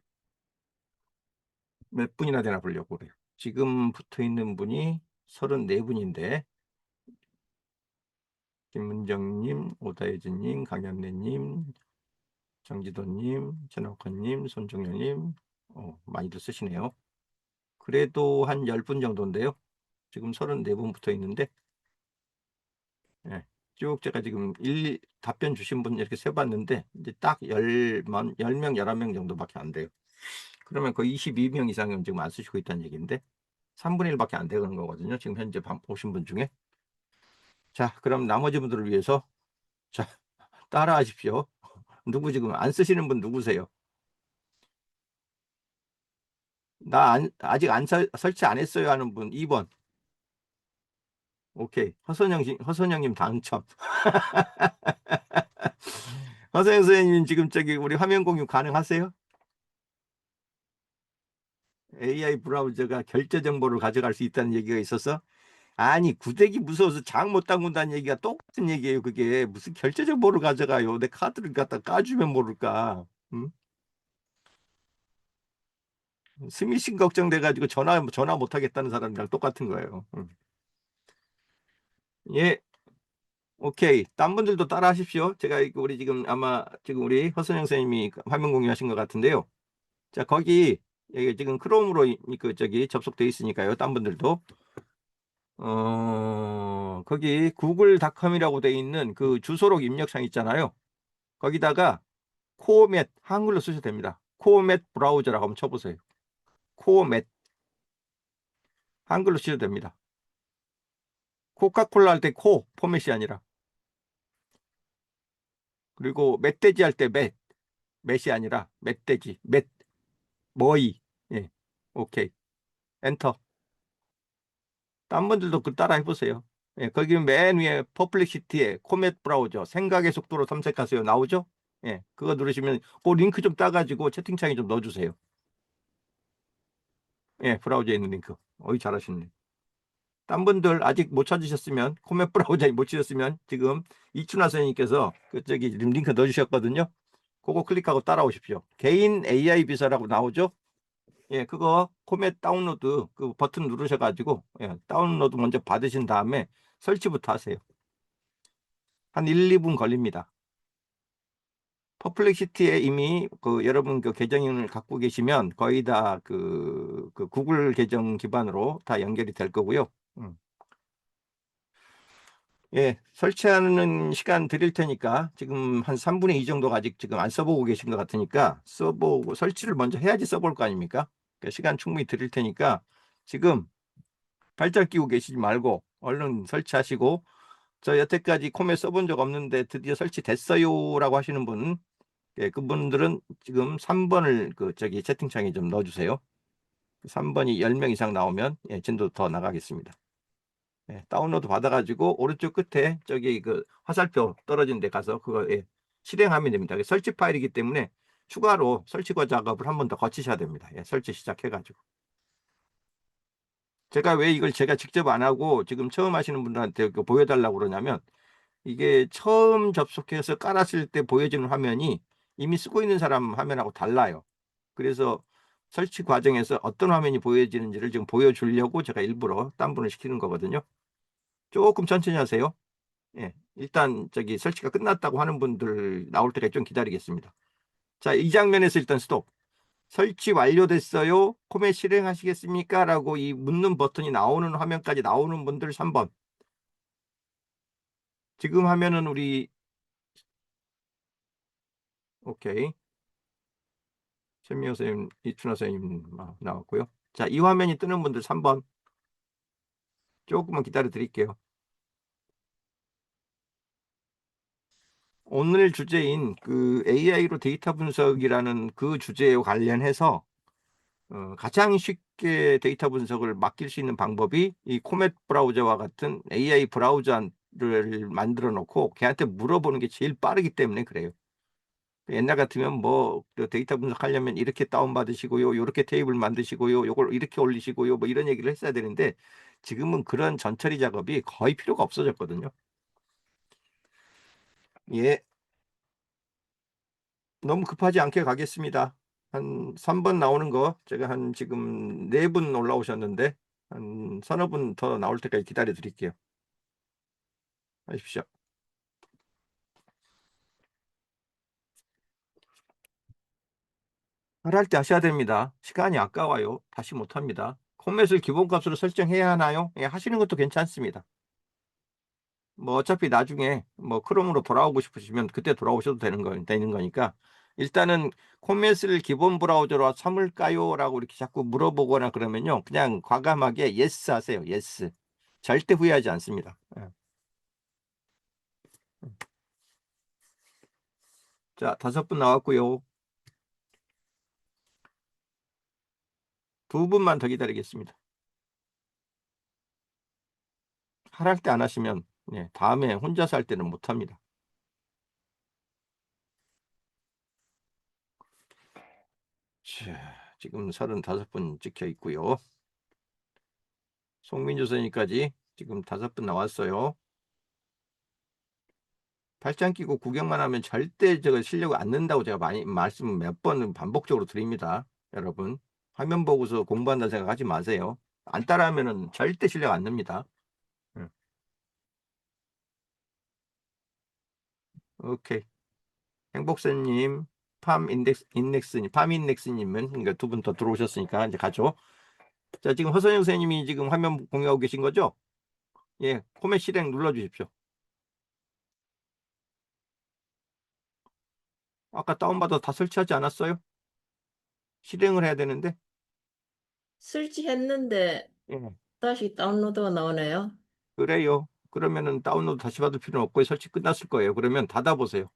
몇 분이나 되나 보려고 그래요. 지금 붙어 있는 분이 34분인데, 김문정님, 오다혜진님, 강현래님, 정지도님, 전학헌님, 손정현님, 많이들 쓰시네요. 그래도 한 10분 정도인데요. 지금 34분 붙어 있는데, 예, 쭉 제가 지금 답변 주신 분 이렇게 세봤는데, 이제 딱 10명, 11명 정도밖에 안 돼요. 그러면 거의 22명 이상은 지금 안 쓰시고 있다는 얘기인데, 3분의 1밖에 안 되는 거거든요. 지금 현재 오신 분 중에. 자, 그럼 나머지 분들을 위해서, 자, 따라 하십시오. 누구 지금 안 쓰시는 분 누구세요? 아직 설치 안 했어요 하는 분 2번. 오케이. 허선영님 당첨. 허선영 선생님 지금 저기 우리 화면 공유 가능하세요? AI 브라우저가 결제 정보를 가져갈 수 있다는 얘기가 있어서, 아니 구대기 무서워서 장 못 담근다는 얘기가 똑같은 얘기예요. 그게 무슨 결제 정보를 가져가요. 내 카드를 갖다 까주면 모를까. 응? 스미싱 걱정돼가지고 전화 못 하겠다는 사람이랑 똑같은 거예요. 응. 예, 오케이. 딴 분들도 따라 하십시오. 제가 우리 지금 아마 지금 우리 허선영 선생님이 화면 공유하신 것 같은데요. 자, 거기 여기 지금 크롬으로 그 저기 접속돼 있으니까요. 딴 분들도 거기 구글닷컴이라고 돼 있는 그 주소록 입력창 있잖아요. 거기다가 코멧 한글로 쓰셔도 됩니다. 코멧 브라우저라고 한번 쳐보세요. 코멧 한글로 쓰셔도 됩니다. 코카콜라 할 때 코 포맷이 아니라, 그리고 멧돼지 할 때 맷이 아니라 멧돼지 머이. 예, 오케이. 엔터. 딴 분들도 그 따라 해보세요. 예, 거기 맨 위에 퍼플렉시티에 코멧 브라우저 생각의 속도로 검색하세요. 나오죠? 예, 그거 누르시면 그 링크 좀 따가지고 채팅창에 좀 넣어주세요. 예, 브라우저에 있는 링크. 어이, 잘하시네. 딴 분들 아직 못 찾으셨으면, 코멧 브라우저에 못 찾으셨으면 지금 이춘하 선생님께서 그 저기 링크 넣어주셨거든요. 그거 클릭하고 따라오십시오. 개인 AI 비서라고 나오죠? 예, 그거 코멧 다운로드 그 버튼 누르셔가지고, 예, 다운로드 먼저 받으신 다음에 설치부터 하세요. 한 1, 2분 걸립니다. 퍼플렉시티에 이미 그 여러분 그 계정을 갖고 계시면 거의 다 그 구글 계정 기반으로 다 연결이 될 거고요. 예, 설치하는 시간 드릴 테니까 지금 한 3분의 2 정도가 아직 지금 안 써보고 계신 것 같으니까 써보고 설치를 먼저 해야지 써볼 거 아닙니까? 그러니까 시간 충분히 드릴 테니까 지금 발작 끼고 계시지 말고 얼른 설치하시고, 저 여태까지 코멧 써본 적 없는데 드디어 설치됐어요 라고 하시는 분, 예, 그분들은 지금 3번을 그 저기 채팅창에 좀 넣어주세요. 3번이 10명 이상 나오면, 예, 진도 더 나가겠습니다. 예, 다운로드 받아가지고 오른쪽 끝에 저기 그 화살표 떨어진 데 가서 그거, 예, 실행하면 됩니다. 설치 파일이기 때문에 추가로 설치 작업을 한 번 더 거치셔야 됩니다. 예, 설치 시작해가지고. 제가 왜 이걸 제가 직접 안 하고 지금 처음 하시는 분들한테 보여달라고 그러냐면, 이게 처음 접속해서 깔았을 때 보여지는 화면이 이미 쓰고 있는 사람 화면하고 달라요. 그래서 설치 과정에서 어떤 화면이 보여지는지를 지금 보여주려고 제가 일부러 딴 분을 시키는 거거든요. 조금 천천히 하세요. 예, 일단 저기 설치가 끝났다고 하는 분들 나올 때까지 좀 기다리겠습니다. 자, 이 장면에서 일단 스톱. 설치 완료됐어요. 코멧 실행하시겠습니까? 라고 이 묻는 버튼이 나오는 화면까지 나오는 분들 3번. 지금 하면은 우리, 오케이. 최미호 선생님, 이춘하 선생님 나왔고요. 자, 이 화면이 뜨는 분들 3번. 조금만 기다려 드릴게요. 오늘 주제인 그 AI로 데이터 분석이라는 그 주제와 관련해서 가장 쉽게 데이터 분석을 맡길 수 있는 방법이 이 코멧 브라우저와 같은 AI 브라우저 만들어 놓고 걔한테 물어보는 게 제일 빠르기 때문에 그래요. 옛날 같으면 뭐 데이터 분석하려면 이렇게 다운받으시고요, 이렇게 테이블 만드시고요, 요걸 이렇게 올리시고요, 뭐 이런 얘기를 했어야 되는데 지금은 그런 전처리 작업이 거의 필요가 없어졌거든요. 예, 너무 급하지 않게 가겠습니다. 한 3번 나오는 거 제가 한 지금 4분 올라오셨는데 한 서너 분 더 나올 때까지 기다려 드릴게요. 하십시오. 할때 하셔야 됩니다. 시간이 아까워요. 다시 못합니다. 포맷을 기본값으로 설정해야 하나요? 예, 하시는 것도 괜찮습니다. 뭐 어차피 나중에 뭐 크롬으로 돌아오고 싶으시면 그때 돌아오셔도 되는 거니까 일단은 포맷을 기본 브라우저로 삼을까요? 라고 이렇게 자꾸 물어보거나 그러면요. 그냥 과감하게 yes 하세요. yes. 절대 후회하지 않습니다. 예. 자, 5분 나왔고요. 2분만 더 기다리겠습니다. 할때 안 하시면 예, 다음에 혼자서 할 때는 못 합니다. 자, 지금 35분 찍혀 있고요. 송민주 선생님까지 지금 5분 나왔어요. 팔짱 끼고 구경만 하면 절대 저거 실력을 안 는다고 제가 많이 말씀 몇 번 반복적으로 드립니다. 여러분, 화면 보고서 공부한다 생각하지 마세요. 안 따라하면은 절대 실력 안 늡니다. 응. 오케이. 행복선님, 팜인덱스님은 그러니까 2분 더 들어오셨으니까 이제 가죠. 자, 지금 허선영 선생님이 지금 화면 공유하고 계신 거죠? 예, 포맷 실행 눌러주십시오. 아까 다운받아 다 설치하지 않았어요? 실행을 해야 되는데. 설치했는데 예, 다시 다운로드가 나오네요. 그래요. 그러면은 다운로드 다시 받을 필요는 없고 설치 끝났을 거예요. 그러면 닫아보세요.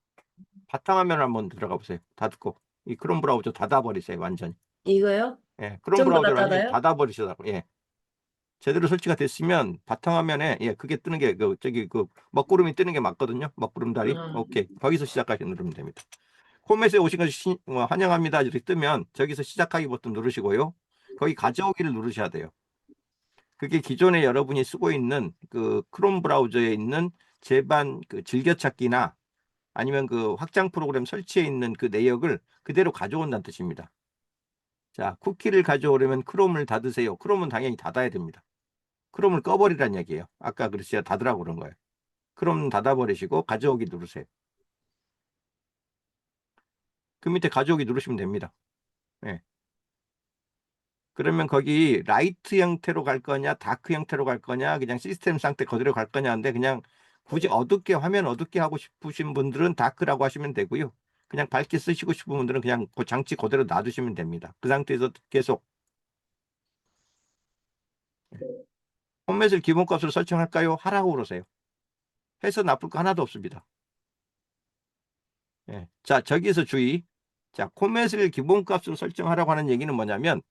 바탕화면 한번 들어가 보세요. 닫고 이 크롬 브라우저 닫아버리세요. 완전히. 이거요? 예, 크롬 전부 다 브라우저를 완전히 닫아요? 닫아버리시라고. 예, 제대로 설치가 됐으면 바탕화면에 예 그게 뜨는 게 그 저기 그 먹구름이 뜨는 게 맞거든요. 먹구름다리. 아, 오케이. 거기서 시작하시 누르면 됩니다. 포맷에 오신 것을 환영합니다. 이렇게 뜨면 저기서 시작하기 버튼 누르시고요. 거기 가져오기를 누르셔야 돼요. 그게 기존에 여러분이 쓰고 있는 그 크롬 브라우저에 있는 제반 그 즐겨찾기나 아니면 그 확장 프로그램 설치해 있는 그 내역을 그대로 가져온다는 뜻입니다. 자, 쿠키를 가져오려면 크롬을 닫으세요. 크롬은 당연히 닫아야 됩니다. 크롬을 꺼버리란 얘기예요. 아까 그랬어요. 닫으라고 그런 거예요. 크롬 닫아버리시고 가져오기 누르세요. 그 밑에 가져오기 누르시면 됩니다. 예. 그러면 거기 라이트 형태로 갈 거냐, 다크 형태로 갈 거냐, 그냥 시스템 상태 그대로 갈 거냐인데 그냥 굳이 어둡게 화면 어둡게 하고 싶으신 분들은 다크라고 하시면 되고요. 그냥 밝게 쓰시고 싶은 분들은 그냥 그 장치 그대로 놔두시면 됩니다. 그 상태에서 계속 폼맷을 기본값으로 설정할까요? 하라고 그러세요. 해서 나쁠 거 하나도 없습니다. 예. 자, 저기서 주의. 자, 포맷을 기본값으로 설정하라고 하는 얘기는 뭐냐면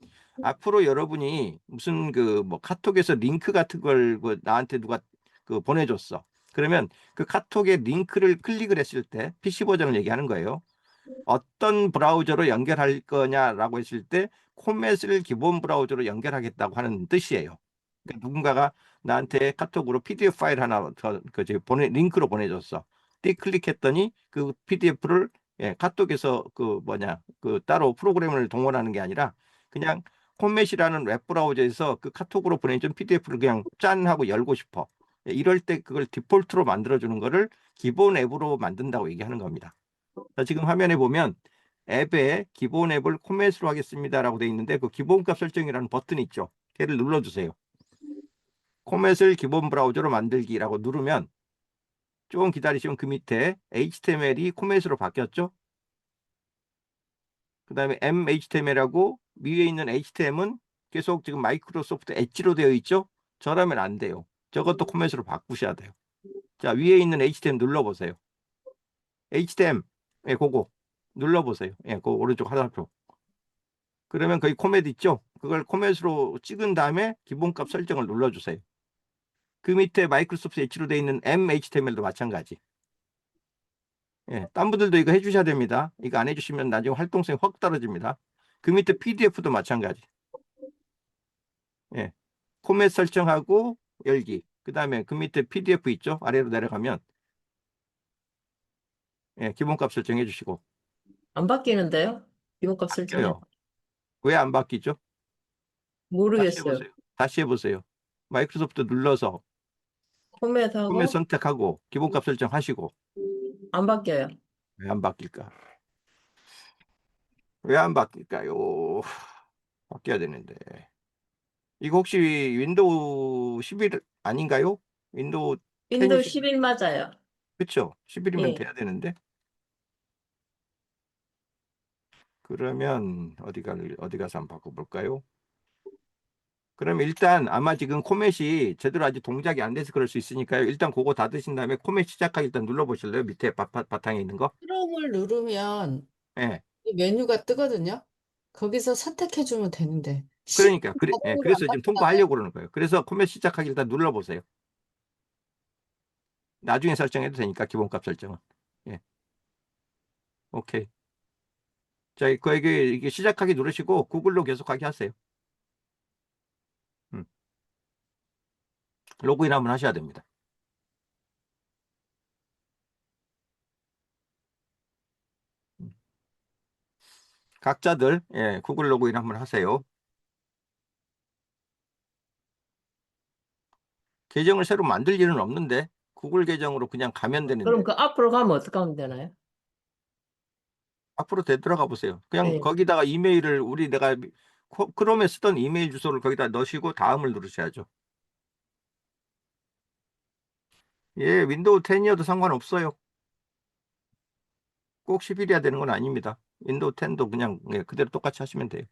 앞으로 여러분이 무슨 그 뭐 카톡에서 링크 같은 걸 그 나한테 누가 그 보내줬어. 그러면 그 카톡에 링크를 클릭을 했을 때 PC 버전을 얘기하는 거예요. 어떤 브라우저로 연결할 거냐라고 했을 때 포맷을 기본 브라우저로 연결하겠다고 하는 뜻이에요. 그러니까 누군가가 나한테 카톡으로 PDF 파일 하나 링크로 보내줬어. 띠 클릭했더니 그 PDF를 예, 카톡에서 그 뭐냐 그 따로 프로그램을 동원하는 게 아니라 그냥 폼맷이라는 웹 브라우저에서 그 카톡으로 보내준 PDF를 그냥 짠 하고 열고 싶어. 예, 이럴 때 그걸 디폴트로 만들어주는 거를 기본 앱으로 만든다고 얘기하는 겁니다. 자, 지금 화면에 보면 앱에 기본 앱을 포맷으로 하겠습니다라고 돼 있는데 그 기본값 설정이라는 버튼이 있죠. 걔를 눌러주세요. 포맷을 기본 브라우저로 만들기라고 누르면 조금 기다리시면 그 밑에 HTML이 포맷으로 바뀌었죠. 그 다음에 MHTML하고 위에 있는 HTML은 계속 지금 마이크로소프트 엣지로 되어 있죠. 저라면 안 돼요. 저것도 포맷으로 바꾸셔야 돼요. 자, 위에 있는 HTML 눌러보세요. HTML, 예, 그거 눌러보세요. 예, 그 오른쪽 하단표. 그러면 거기 코멧 있죠? 그걸 코멧으로 찍은 다음에 기본값 설정을 눌러주세요. 그 밑에 마이크로소프트 H로 되어 있는 MHTML도 마찬가지. 예, 딴 분들도 이거 해주셔야 됩니다. 이거 안 해주시면 나중에 활동성이 확 떨어집니다. 그 밑에 PDF도 마찬가지. 예, 포맷 설정하고 열기. 그 다음에 그 밑에 PDF 있죠? 아래로 내려가면 예, 기본값 설정해 주시고. 안 바뀌는데요? 기본값 설정해. 바뀌어요. 왜 안 바뀌죠? 다시 모르겠어요. 해보세요. 다시 해보세요. 마이크로소프트 눌러서 포맷 포맷하고 선택하고 기본값 설정하시고. 안 바뀌어요. 왜 안 바뀔까? 왜 안 바뀔까요? 바뀌어야 되는데. 이거 혹시 윈도우 11 아닌가요? 윈도우 10이 윈도우 11 맞아요. 그렇죠? 11이면 예. 돼야 되는데. 그러면 어디 가서 한번 바꿔볼까요? 그러면 일단 아마 지금 코맷이 제대로 아직 동작이 안 돼서 그럴 수 있으니까요. 일단 그거 닫으신 다음에 코맷 시작하기 일단 눌러보실래요? 밑에 바탕에 있는 거. 크롬을 누르면 예. 이 메뉴가 뜨거든요. 거기서 선택해 주면 되는데. 그러니까 자동으로 그래서 안 지금 바뀌나요? 통과하려고 그러는 거예요. 그래서 코맷 시작하기 일단 눌러보세요. 나중에 설정해도 되니까 기본값 설정은. 예. 오케이. 자, 이게 시작하기 누르시고 구글로 계속하게 하세요. 음. 로그인 한번 하셔야 됩니다. 각자들 예, 구글 로그인 한번 하세요. 계정을 새로 만들 일은 없는데 구글 계정으로 그냥 가면 되는데 그럼 그 앞으로 가면 어떻게 하면 되나요? 앞으로 되돌아가 보세요. 그냥 네. 거기다가 이메일을 내가 크롬에 쓰던 이메일 주소를 거기다 넣으시고 다음을 누르셔야죠. 예, 윈도우 10이어도 상관없어요. 꼭 11이어야 되는 건 아닙니다. 윈도우 10도 그냥 예, 그대로 똑같이 하시면 돼요.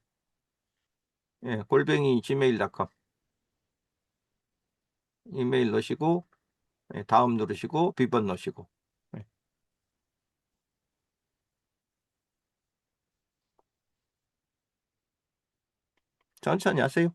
예, 골뱅이 gmail.com 이메일 넣으시고 예, 다음 누르시고 비번 넣으시고 예. 천천히 하세요.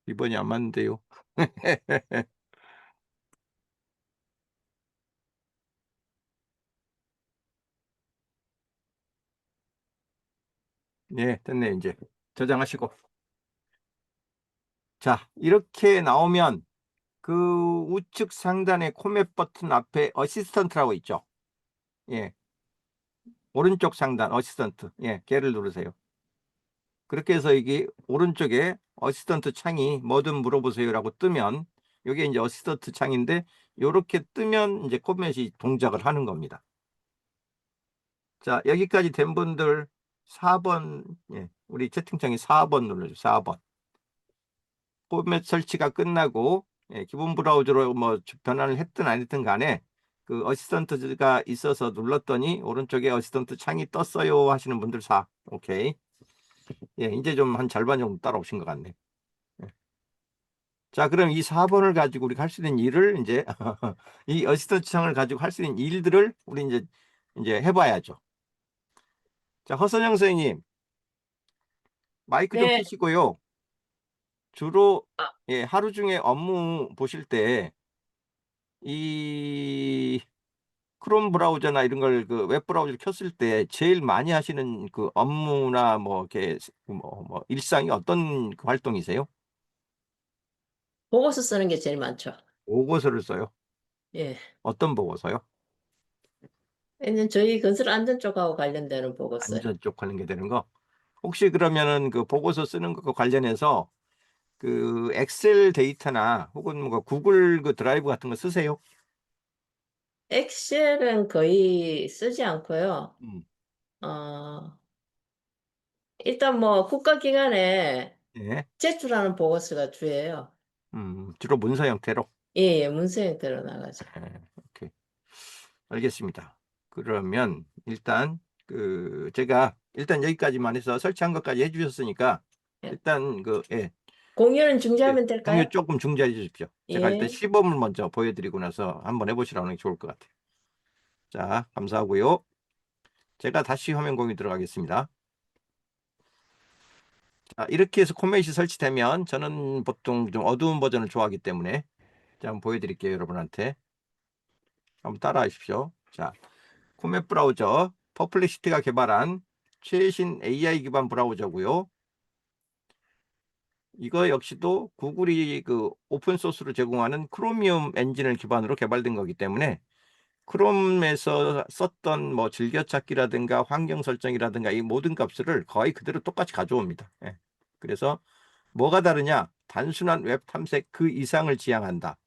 비번이 안 맞는데요. 예, 됐네 이제 저장하시고. 자, 이렇게 나오면 그 우측 상단의 코멧 버튼 앞에 어시스턴트라고 있죠. 예, 오른쪽 상단 어시스턴트. 예, 걔를 누르세요. 그렇게 해서 이게 오른쪽에 어시스턴트 창이 뭐든 물어보세요라고 뜨면 이게 이제 어시스턴트 창인데 이렇게 뜨면 이제 코멧이 동작을 하는 겁니다. 자, 여기까지 된 분들 4번, 예, 우리 채팅창에 4번 눌러주세요. 4번. 포맷 설치가 끝나고 예, 기본 브라우저로 뭐 변환을 했든 안 했든 간에 그 어시스턴트가 있어서 눌렀더니 오른쪽에 어시스턴트 창이 떴어요 하시는 분들 4. 오케이. 예, 이제 좀 한 절반 정도 따라오신 것 같네. 예. 자, 그럼 이 4번을 가지고 우리가 할 수 있는 일을 이제 이 어시스턴트 창을 가지고 할 수 있는 일들을 우리 이제 해봐야죠. 자, 허선영 선생님 마이크 좀 네. 켜시고요. 주로 아, 예, 하루 중에 업무 보실 때 이 크롬 브라우저나 이런 걸 그 웹 브라우저를 켰을 때 제일 많이 하시는 그 업무나 뭐 이렇게 뭐 일상이 어떤 그 활동이세요? 보고서 쓰는 게 제일 많죠. 보고서를 써요. 예. 어떤 보고서요? 얘는 저희 건설 안전 쪽하고 관련되는 보고서요. 안전 쪽 관련되는 되는 거. 혹시 그러면은 그 보고서 쓰는 것과 관련해서 그 엑셀 데이터나 혹은 뭐 구글 그 드라이브 같은 거 쓰세요? 엑셀은 거의 쓰지 않고요. 음. 어, 일단 뭐 국가기관에 예. 제출하는 보고서가 주예요. 주로 문서 형태로. 예, 예, 문서 형태로 나가죠. 예, 오케이. 알겠습니다. 그러면 일단 제가 일단 여기까지만 해서 설치한 것까지 해주셨으니까 예. 일단 공유는 그 중지하면 공유 될까요? 조금 중지해 주십시오. 제가 일단 예. 시범을 먼저 보여드리고 나서 한번 해보시라는 게 좋을 것 같아요. 자, 감사하고요. 제가 다시 화면 공유 들어가겠습니다. 자, 이렇게 해서 코맷이 설치되면 저는 보통 좀 어두운 버전을 좋아하기 때문에 자, 한번 보여드릴게요. 여러분한테 한번 따라 하십시오. 자, 코멧 브라우저 퍼플리시티가 개발한 최신 AI 기반 브라우저고요. 이거 역시도 구글이 오픈 소스로 제공하는 크로미움 엔진을 기반으로 개발된 거기 때문에 크롬에서 썼던 뭐 즐겨찾기라든가 환경 설정이라든가 이 모든 값을 거의 그대로 똑같이 가져옵니다. 예. 그래서 뭐가 다르냐? 단순한 웹 탐색 그 이상을 지향한다.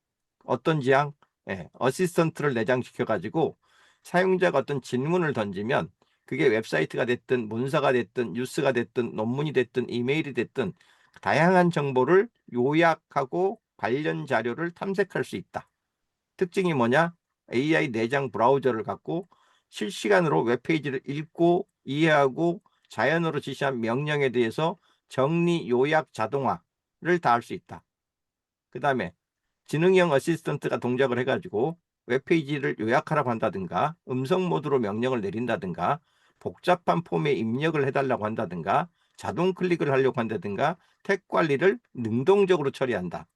어떤 지향? 예, 어시스턴트를 내장시켜 가지고 사용자가 어떤 질문을 던지면 그게 웹사이트가 됐든 문서가 됐든 뉴스가 됐든 논문이 됐든 이메일이 됐든 다양한 정보를 요약하고 관련 자료를 탐색할 수 있다. 특징이 뭐냐? AI 내장 브라우저를 갖고 실시간으로 웹페이지를 읽고 이해하고 자연어로 지시한 명령에 대해서 정리, 요약, 자동화를 다 할 수 있다. 그 다음에 지능형 어시스턴트가 동작을 해가지고 웹페이지를 요약하라고 한다든가 음성 모드로 명령을 내린다든가 복잡한 폼에 입력을 해달라고 한다든가 자동 클릭을 하려고 한다든가 택 관리를 능동적으로 처리한다.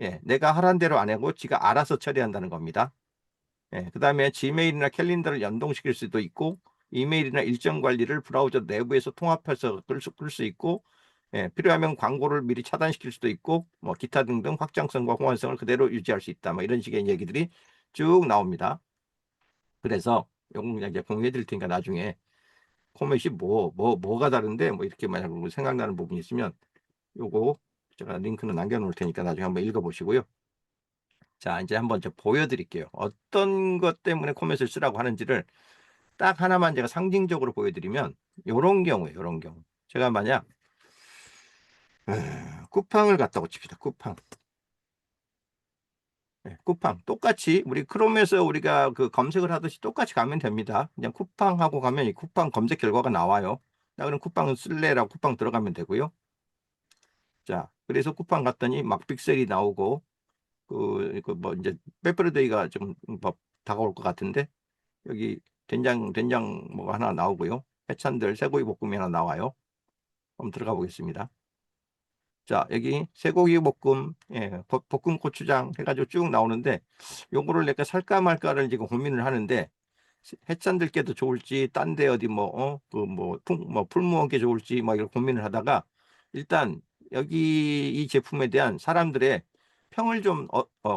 예, 내가 하란 대로 안 하고 지가 알아서 처리한다는 겁니다. 예, 그 다음에 지메일이나 캘린더를 연동시킬 수도 있고 이메일이나 일정 관리를 브라우저 내부에서 통합해서 끌 수 있고 예, 필요하면 광고를 미리 차단시킬 수도 있고 뭐 기타 등등 확장성과 호환성을 그대로 유지할 수 있다. 뭐 이런 식의 얘기들이 쭉 나옵니다. 그래서 요거 그냥 이제 공유해 드릴 테니까 나중에 코멧이 뭐가 다른데 뭐 이렇게 만약 생각나는 부분이 있으면 요거 제가 링크는 남겨 놓을 테니까 나중에 한번 읽어 보시고요. 자, 이제 한번 저 보여드릴게요. 어떤 것 때문에 코멧을 쓰라고 하는지를 딱 하나만 제가 상징적으로 보여드리면 요런 경우에 요런 경우 제가 만약 쿠팡을 갖다고 칩시다. 쿠팡. 네, 쿠팡 똑같이 우리 크롬에서 우리가 검색을 하듯이 똑같이 가면 됩니다. 그냥 쿠팡하고 가면 이 쿠팡 검색 결과가 나와요. 나 그럼 쿠팡은 쓸래라고 쿠팡 들어가면 되고요. 자, 그래서 쿠팡 갔더니 막 픽셀이 나오고 뭐 이제 백브리데이가 좀 뭐 다가올 것 같은데 여기 된장 뭐가 하나 나오고요. 해찬들 쇠고기 볶음이 하나 나와요. 한번 들어가 보겠습니다. 자, 여기 쇠고기 볶음, 예, 볶음 고추장 해가지고 쭉 나오는데 요거를 내가 살까 말까를 지금 고민을 하는데 해찬들께도 좋을지 딴 데 어디 풀무원께 좋을지 막 이런 고민을 하다가 일단 여기 이 제품에 대한 사람들의 평을 좀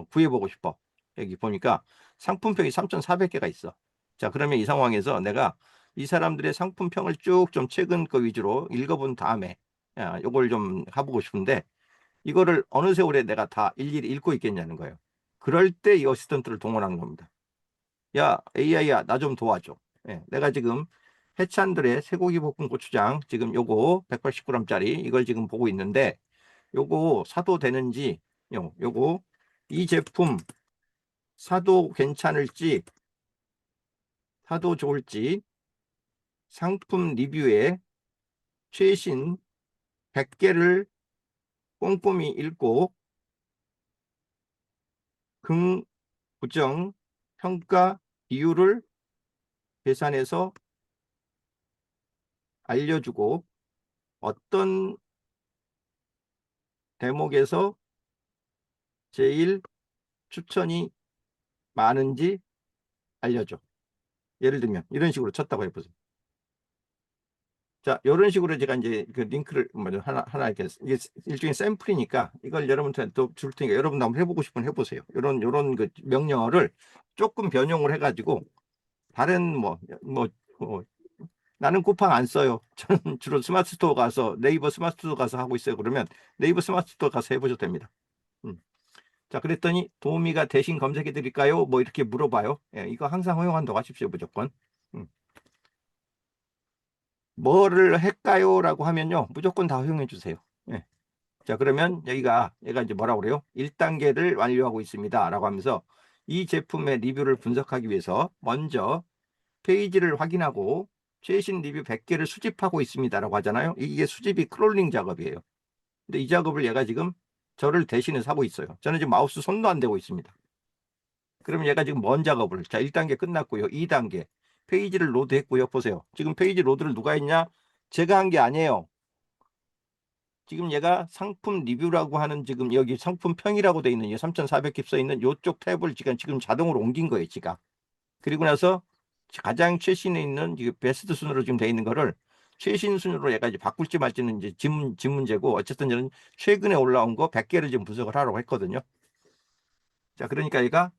구해보고 싶어. 여기 보니까 상품평이 3,400개가 있어. 자, 그러면 이 상황에서 내가 이 사람들의 상품평을 쭉 좀 최근 거 위주로 읽어본 다음에 요걸 좀 해보고 싶은데 이거를 어느 세월에 내가 다 일일이 읽고 있겠냐는 거예요. 그럴 때 이 어시스턴트를 동원하는 겁니다. 야, AI야, 나 좀 도와줘. 예, 내가 지금 해찬들의 쇠고기 볶음 고추장 지금 요거 180g짜리 이걸 지금 보고 있는데 요거 사도 되는지 요거 이 제품 사도 괜찮을지 사도 좋을지 상품 리뷰에 최신 100개를 꼼꼼히 읽고 긍, 부정, 평가 이유를 계산해서 알려주고 어떤 대목에서 제일 추천이 많은지 알려줘. 예를 들면 이런 식으로 쳤다고 해보세요. 자, 이런 식으로 제가 이제 그 링크를 하나 이렇게 이게 일종의 샘플이니까 이걸 여러분한테 또 줄 테니까 여러분도 한번 해보고 싶으면 해보세요. 이런 그 명령어를 조금 변형을 해가지고 다른 나는 쿠팡 안 써요. 저는 주로 스마트 스토어 가서 네이버 스마트 스토어 가서 하고 있어요. 그러면 네이버 스마트 스토어 가서 해보셔도 됩니다. 자, 그랬더니 도우미가 대신 검색해 드릴까요? 뭐 이렇게 물어봐요. 예, 이거 항상 허용한다고 하십시오. 무조건. 뭐를 할까요? 라고 하면요. 무조건 다 허용해 주세요. 예. 자, 그러면 얘가 이제 뭐라고 그래요? 1단계를 완료하고 있습니다. 라고 하면서 이 제품의 리뷰를 분석하기 위해서 먼저 페이지를 확인하고 최신 리뷰 100개를 수집하고 있습니다라고 하잖아요. 이게 수집이 크롤링 작업이에요. 근데 이 작업을 얘가 지금 저를 대신해서 하고 있어요. 저는 지금 마우스 손도 안 대고 있습니다. 그럼 얘가 지금 뭔 작업을, 자, 1단계 끝났고요. 2단계 페이지를 로드했고요. 보세요. 지금 페이지 로드를 누가 했냐? 제가 한 게 아니에요. 지금 얘가 상품 리뷰라고 하는, 지금 여기 상품 평이라고 돼 있는, 3400개 써 있는 요쪽 탭을 지금 자동으로 옮긴 거예요, 지가. 그리고 나서 가장 최신에 있는 베스트 순으로 지금 돼 있는 거를 최신 순으로 얘가 이제 바꿀지 말지는 이제 집 문제고, 어쨌든 저는 최근에 올라온 거 100개를 지금 분석을 하라고 했거든요. 자, 그러니까 얘가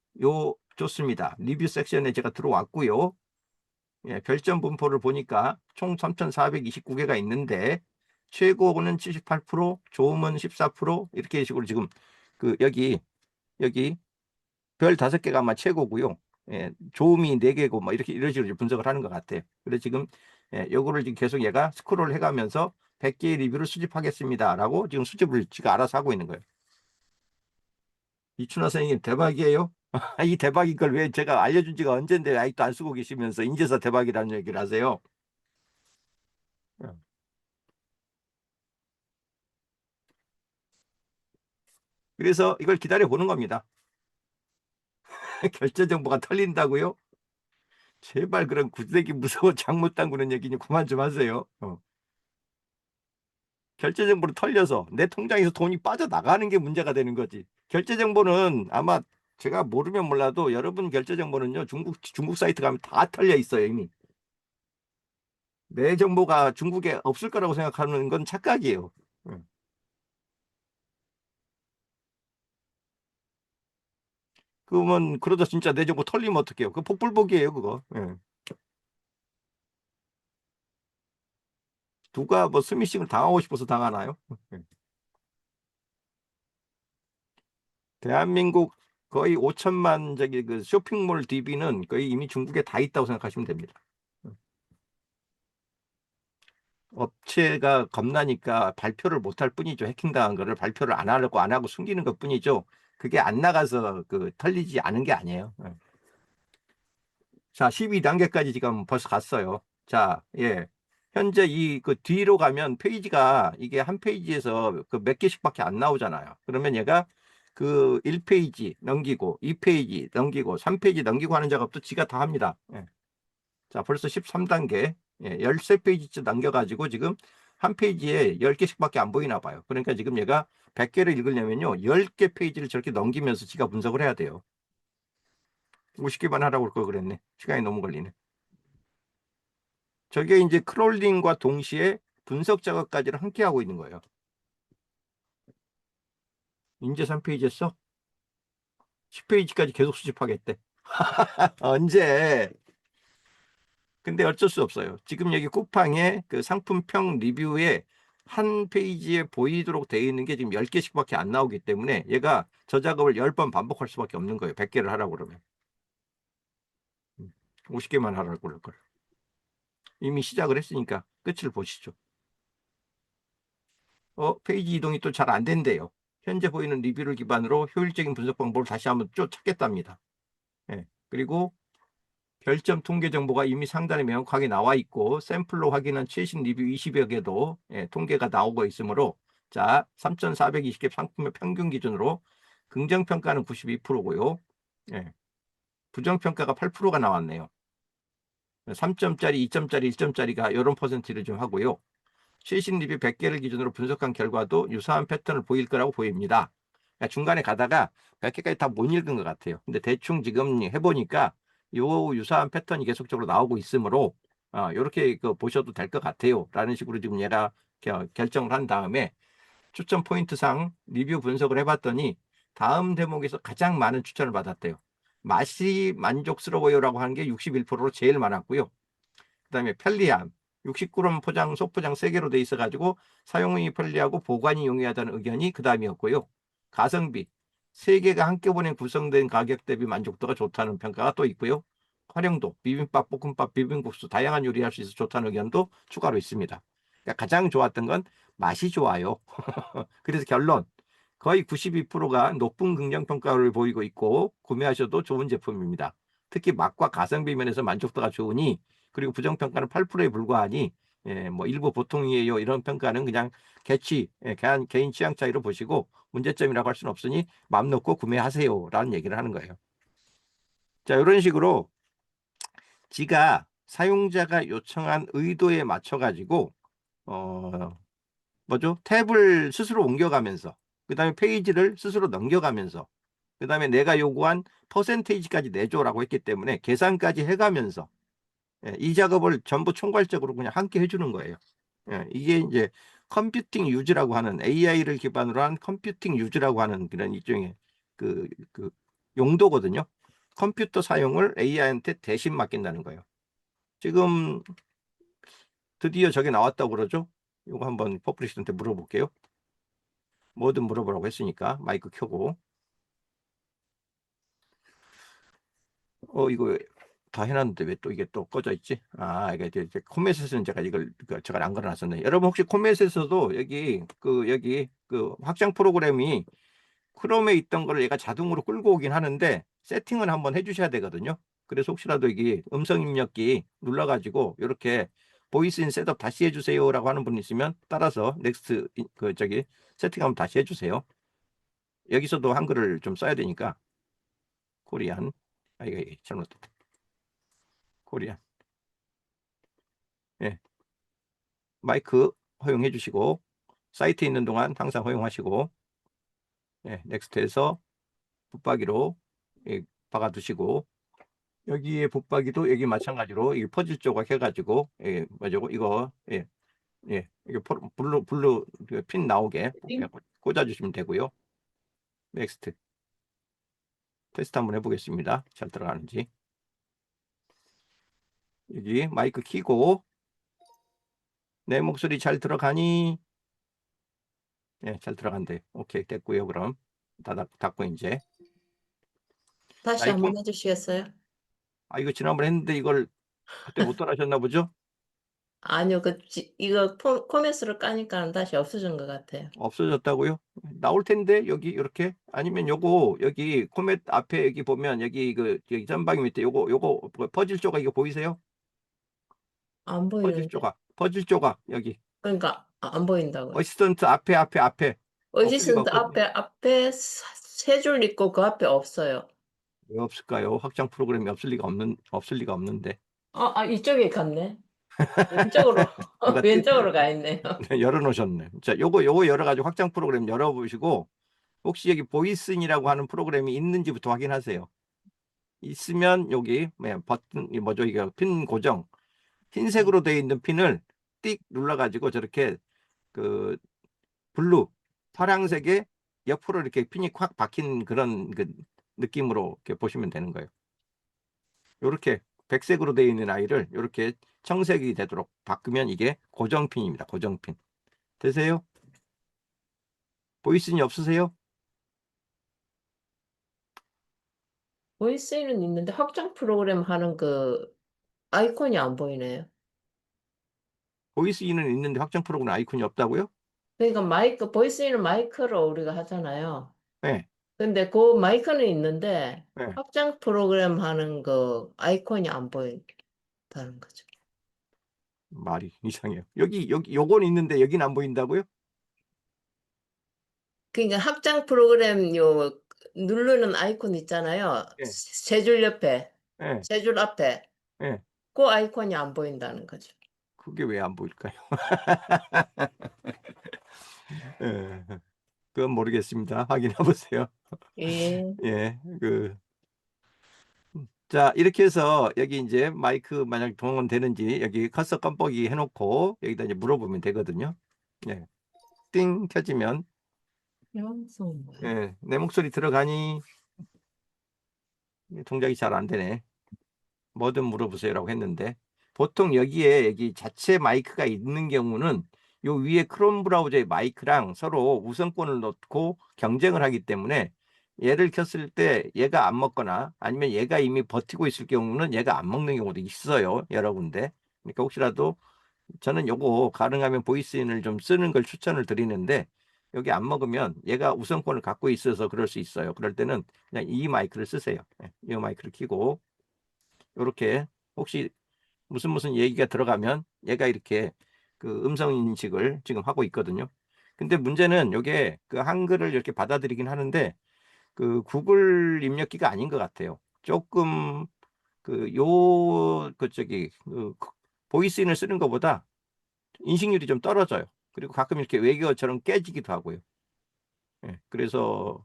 좋습니다. 리뷰 섹션에 제가 들어왔고요. 예, 별점 분포를 보니까 총 3,429개가 있는데 최고는 78%, 좋음은 14%, 이렇게 식으로 지금 여기 별 5개가 아마 최고고요. 예, 좋음이 4개고 뭐 이런 식으로 분석을 하는 것 같아요. 그래서 지금 요거를 지금 계속 얘가 스크롤 해가면서 100개의 리뷰를 수집하겠습니다라고 지금 수집을 지가 알아서 하고 있는 거예요. 이춘하 선생님 대박이에요. 이 대박인 걸 왜 제가 알려준 지가 언젠데 아직도 안 쓰고 계시면서 인제서 대박이라는 얘기를 하세요. 그래서 이걸 기다려 보는 겁니다. 결제 정보가 털린다고요? 제발 그런 구데기 무서워 장못 담그는 얘기는 그만 좀 하세요. 결제 정보를 털려서 내 통장에서 돈이 빠져나가는 게 문제가 되는 거지. 결제 정보는 아마 제가 모르면 몰라도 여러분 결제 정보는요, 중국 사이트 가면 다 털려 있어요, 이미. 내 정보가 중국에 없을 거라고 생각하는 건 착각이에요. 그러면 그러다 진짜 내 정보 털리면 어떡해요? 그 복불복이에요, 그거. 예. 누가 뭐 스미싱을 당하고 싶어서 당하나요? 예. 대한민국 거의 5천만 그 쇼핑몰 DB는 거의 이미 중국에 다 있다고 생각하시면 됩니다. 업체가 겁나니까 발표를 못할 뿐이죠. 해킹당한 거를 발표를 안 하려고 안 하고 숨기는 것 뿐이죠. 그게 안 나가서 털리지 않은 게 아니에요. 예. 자, 12단계까지 지금 벌써 갔어요. 자, 예. 현재 뒤로 가면 페이지가 이게 한 페이지에서 몇 개씩밖에 안 나오잖아요. 그러면 얘가 1페이지 넘기고 2페이지 넘기고 3페이지 넘기고 하는 작업도 지가 다 합니다. 예. 자, 벌써 13단계. 예, 13페이지쯤 남겨가지고 지금 한 페이지에 10개씩밖에 안 보이나 봐요. 그러니까 지금 얘가 100개를 읽으려면요, 10개 페이지를 저렇게 넘기면서 지가 분석을 해야 돼요. 50개만 하라고 그럴 걸 그랬네. 시간이 너무 걸리네. 저게 이제 크롤링과 동시에 분석 작업까지를 함께 하고 있는 거예요. 이제 3페이지 했어? 10페이지까지 계속 수집하겠대. 언제? 근데 어쩔 수 없어요. 지금 여기 쿠팡에 상품평 리뷰에 한 페이지에 보이도록 되어 있는 게 지금 10개씩밖에 안 나오기 때문에 얘가 저 작업을 10번 반복할 수밖에 없는 거예요. 100개를 하라고 그러면. 50개만 하라고 그럴 걸. 이미 시작을 했으니까 끝을 보시죠. 페이지 이동이 또 잘 안 된대요. 현재 보이는 리뷰를 기반으로 효율적인 분석 방법을 다시 한번 찾겠답니다. 예. 그리고 별점 통계 정보가 이미 상단에 명확하게 나와 있고 샘플로 확인한 최신 리뷰 20여 개도 통계가 나오고 있으므로, 자, 3,420개 상품의 평균 기준으로 긍정평가는 92%고요. 예. 부정평가가 8%가 나왔네요. 3점짜리, 2점짜리, 1점짜리가 이런 퍼센트를 좀 하고요. 최신 리뷰 100개를 기준으로 분석한 결과도 유사한 패턴을 보일 거라고 보입니다. 그러니까 중간에 가다가 100개까지 다 못 읽은 것 같아요. 근데 대충 지금 해보니까 요 유사한 패턴이 계속적으로 나오고 있으므로 이렇게 보셔도 될 것 같아요. 라는 식으로 지금 얘가 결정을 한 다음에 추천 포인트상 리뷰 분석을 해봤더니 다음 대목에서 가장 많은 추천을 받았대요. 맛이 만족스러워요라고 하는 게 61%로 제일 많았고요. 그 다음에 편리함, 69g 포장, 소포장 3개로 돼 있어가지고 사용이 편리하고 보관이 용이하다는 의견이 그 다음이었고요. 가성비, 3개가 한꺼번에 구성된 가격 대비 만족도가 좋다는 평가가 또 있고요. 활용도, 비빔밥, 볶음밥, 비빔국수 다양한 요리할 수 있어 좋다는 의견도 추가로 있습니다. 그러니까 가장 좋았던 건 맛이 좋아요. 그래서 결론, 거의 92%가 높은 긍정평가를 보이고 있고 구매하셔도 좋은 제품입니다. 특히 맛과 가성비 면에서 만족도가 좋으니, 그리고 부정평가는 8%에 불과하니 뭐 일부 보통이에요 이런 평가는 그냥 개인 취향 차이로 보시고 문제점이라고 할 수는 없으니 마음 놓고 구매하세요 라는 얘기를 하는 거예요. 자, 이런 식으로 지가 사용자가 요청한 의도에 맞춰 가지고 탭을 스스로 옮겨가면서, 그 다음에 페이지를 스스로 넘겨가면서, 그 다음에 내가 요구한 퍼센테이지까지 내줘라고 했기 때문에 계산까지 해가면서 이 작업을 전부 총괄적으로 그냥 함께 해주는 거예요. 이게 이제 컴퓨팅 유즈라고 하는, AI를 기반으로 한 컴퓨팅 유즈라고 하는 그런 일종의 그 용도거든요. 컴퓨터 사용을 AI한테 대신 맡긴다는 거예요. 지금 드디어 저게 나왔다고 그러죠. 이거 한번 퍼블리셔한테 물어볼게요. 뭐든 물어보라고 했으니까 마이크 켜고. 이거 다 해놨는데 왜 또 이게 또 꺼져 있지? 이게 이제 코멧에서는 제가 이걸 제가 안 걸어놨었네. 여러분 혹시 코멧에서도 여기 그 확장 프로그램이 크롬에 있던 거를 얘가 자동으로 끌고 오긴 하는데 세팅을 한번 해주셔야 되거든요. 그래서 혹시라도 여기 음성 입력기 눌러가지고 이렇게 보이스 인 셋업 다시 해주세요라고 하는 분 있으면 따라서 넥스트 세팅하면 다시 해주세요. 여기서도 한글을 좀 써야 되니까. 코리안. 이거 잘못됐다. 코리안. 예. 마이크 허용해 주시고, 사이트에 있는 동안 항상 허용하시고, 넥스트에서 붙박이로 박아 두시고, 여기에 붙박이도 여기 마찬가지로 이 퍼즐 조각 해가지고 이거 이게 블루 핀 나오게 꽂아 주시면 되고요. 넥스트. 테스트 한번 해보겠습니다. 잘 들어가는지. 여기 마이크 켜고, 내 목소리 잘 들어가니? 잘 들어간대. 오케이, 됐고요. 그럼 닫고 이제. 다시 이 한번 해주시겠어요? 이거 지난번에 했는데 이걸 그때 못 따라하셨나 보죠? 아니요, 이거 코메스를 까니까 다시 없어진 것 같아요. 없어졌다고요? 나올 텐데 여기 이렇게. 아니면 요거 여기 코멧 앞에 여기 보면 여기 여기 전방위 밑에 요거 퍼즐 조각 이거 보이세요? 안 퍼즐 보이는데. 조각. 퍼즐 조각 여기. 그러니까 안 보인다고요. 어시스턴트 앞에 없을 리가 어시스턴트 없거든요. 앞에 세 줄 있고 그 앞에 없어요. 왜 없을까요? 확장 프로그램이 없을 리가 없는데. 이쪽에 갔네. 왼쪽으로 누가 왼쪽으로 가 있네요. 열어놓으셨네. 자, 요거 열어가지고 확장 프로그램 열어보시고, 혹시 여기 보이슨이라고 하는 프로그램이 있는지부터 확인하세요. 있으면 여기 버튼 뭐죠? 이게 핀 고정, 흰색으로 되어 있는 핀을 띡 눌러가지고 저렇게 그 블루 파란색에 옆으로 이렇게 핀이 콱 박힌 그런 느낌으로 이렇게 보시면 되는 거예요. 이렇게 백색으로 되어 있는 아이를 이렇게 청색이 되도록 바꾸면 이게 고정핀입니다. 고정핀. 되세요? 보이슨이 없으세요? 보이스는 있는데 확장 프로그램 하는 그 아이콘이 안 보이네요. 보이스인은 있는데 확장 프로그램 아이콘이 없다고요? 그러니까 보이스는 마이크로 우리가 하잖아요. 네. 근데 그 마이크는 있는데 네. 확장 프로그램 하는 그 아이콘이 안 보인다는 거죠. 말이 이상해요. 요건 있는데 여긴 안 보인다고요? 그러니까 확장 프로그램 누르는 아이콘 있잖아요. 예. 세 줄 옆에, 예. 세 줄 앞에 예. 그 아이콘이 안 보인다는 거죠. 그게 왜 안 보일까요? 예. 그건 모르겠습니다. 확인해 보세요. 예. 예. 자, 이렇게 해서 여기 이제 마이크 만약 동원되는지 여기 커서 껌뻑이 해놓고 여기다 이제 물어보면 되거든요. 예. 띵 켜지면 영성 내 목소리 들어가니? 동작이 잘 안 되네. 뭐든 물어보세요라고 했는데, 보통 여기 자체 마이크가 있는 경우는 요 위에 크롬 브라우저의 마이크랑 서로 우선권을 놓고 경쟁을 하기 때문에 얘를 켰을 때 얘가 안 먹거나 아니면 얘가 이미 버티고 있을 경우는 얘가 안 먹는 경우도 있어요, 여러 군데. 그러니까 혹시라도 저는 요거 가능하면 보이스인을 좀 쓰는 걸 추천을 드리는데, 여기 안 먹으면 얘가 우선권을 갖고 있어서 그럴 수 있어요. 그럴 때는 그냥 이 마이크를 쓰세요. 예, 이 마이크를 켜고 이렇게 혹시 무슨 얘기가 들어가면 얘가 이렇게 그 음성 인식을 지금 하고 있거든요. 근데 문제는 이게 그 한글을 이렇게 받아들이긴 하는데 그 구글 입력기가 아닌 것 같아요. 조금 그 보이스인을 쓰는 것보다 인식률이 좀 떨어져요. 그리고 가끔 이렇게 외계어처럼 깨지기도 하고요. 예, 그래서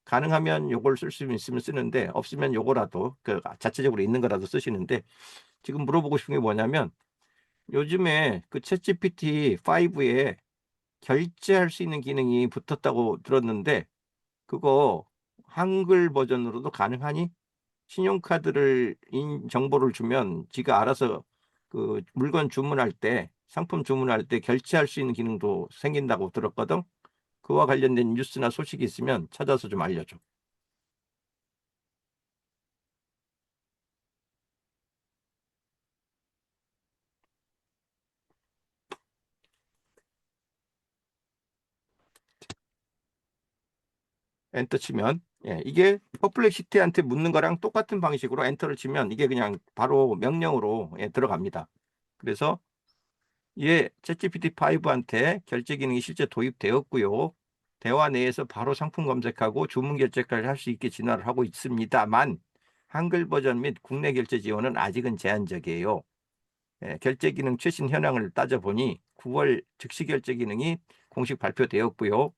가능하면 요걸 쓸 수 있으면 쓰는데 없으면 요거라도 그 자체적으로 있는 거라도 쓰시는데 지금 물어보고 싶은 게 뭐냐면 요즘에 그 챗GPT 5에 결제할 수 있는 기능이 붙었다고 들었는데 그거 한글 버전으로도 가능하니? 신용카드를 정보를 주면 지가 알아서 그 물건 주문할 때 상품 주문할 때 결제할 수 있는 기능도 생긴다고 들었거든. 그와 관련된 뉴스나 소식이 있으면 찾아서 좀 알려줘. 엔터 치면 이게 퍼플렉시티한테 묻는 거랑 똑같은 방식으로 엔터를 치면 이게 그냥 바로 명령으로 들어갑니다. 그래서 챗GPT 5한테 결제 기능이 실제 도입되었고요. 대화 내에서 바로 상품 검색하고 주문 결제까지 할 수 있게 진화를 하고 있습니다만 한글 버전 및 국내 결제 지원은 아직은 제한적이에요. 결제 기능 최신 현황을 따져보니 9월 즉시 결제 기능이 공식 발표되었고요.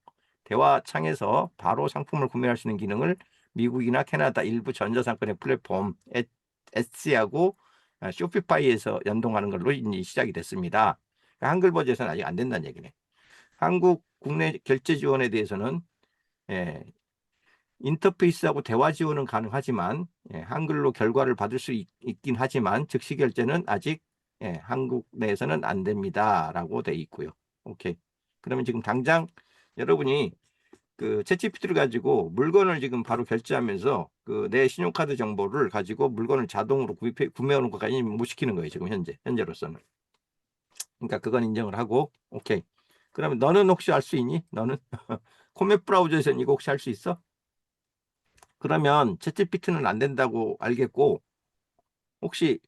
대화 창에서 바로 상품을 구매할 수 있는 기능을 미국이나 캐나다 일부 전자상권의 플랫폼 에치하고 쇼피파이에서 연동하는 걸로 이제 시작이 됐습니다. 한글 버전에서는 아직 안 된다는 얘기네. 한국 국내 결제 지원에 대해서는 예, 인터페이스하고 대화 지원은 가능하지만 한글로 결과를 받을 수 있긴 하지만 즉시 결제는 아직 한국 내에서는 안 됩니다라고 돼 있고요. 오케이. 그러면 지금 당장 여러분이 그 챗GPT를 가지고 물건을 지금 바로 결제하면서 그 내 신용카드 정보를 가지고 물건을 자동으로 구매하는 것까지 못 시키는 거예요. 지금 현재로서는. 그러니까 그건 인정을 하고 오케이. 그러면 너는 혹시 할 수 있니? 너는 코멧 브라우저에서는 이거 혹시 할 수 있어? 그러면 챗GPT는 안 된다고 알겠고 혹시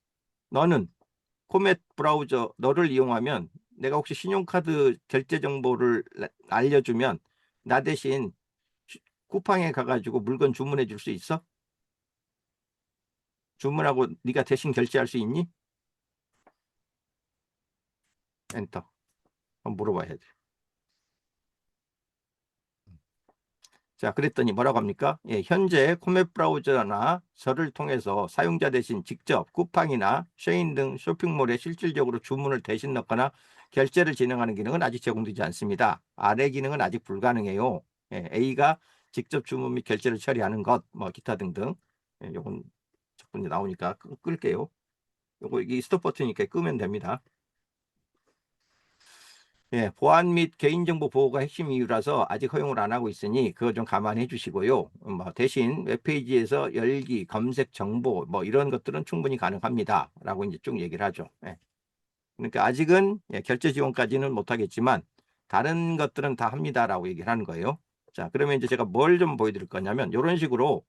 너는 코멧 브라우저 너를 이용하면 내가 혹시 신용카드 결제 정보를 알려주면 나 대신 쿠팡에 가가지고 물건 주문해 줄 수 있어? 주문하고 네가 대신 결제할 수 있니? 엔터. 한번 물어봐야 돼. 자, 그랬더니 뭐라고 합니까? 현재 코멧 브라우저나 저를 통해서 사용자 대신 직접 쿠팡이나 쉐인 등 쇼핑몰에 실질적으로 주문을 대신 넣거나 결제를 진행하는 기능은 아직 제공되지 않습니다. 아래 기능은 아직 불가능해요. A가 직접 주문 및 결제를 처리하는 것, 뭐 기타 등등. 요건 자꾸 이제 나오니까 끌게요. 요거 이게 스톱 버튼이니까 끄면 됩니다. 보안 및 개인정보 보호가 핵심 이유라서 아직 허용을 안 하고 있으니 그거 좀 감안해 주시고요. 뭐 대신 웹페이지에서 열기, 검색 정보 뭐 이런 것들은 충분히 가능합니다. 라고 이제 쭉 얘기를 하죠. 그러니까 아직은 결제 지원까지는 못하겠지만 다른 것들은 다 합니다라고 얘기를 하는 거예요. 자, 그러면 이제 제가 뭘 좀 보여드릴 거냐면 이런 식으로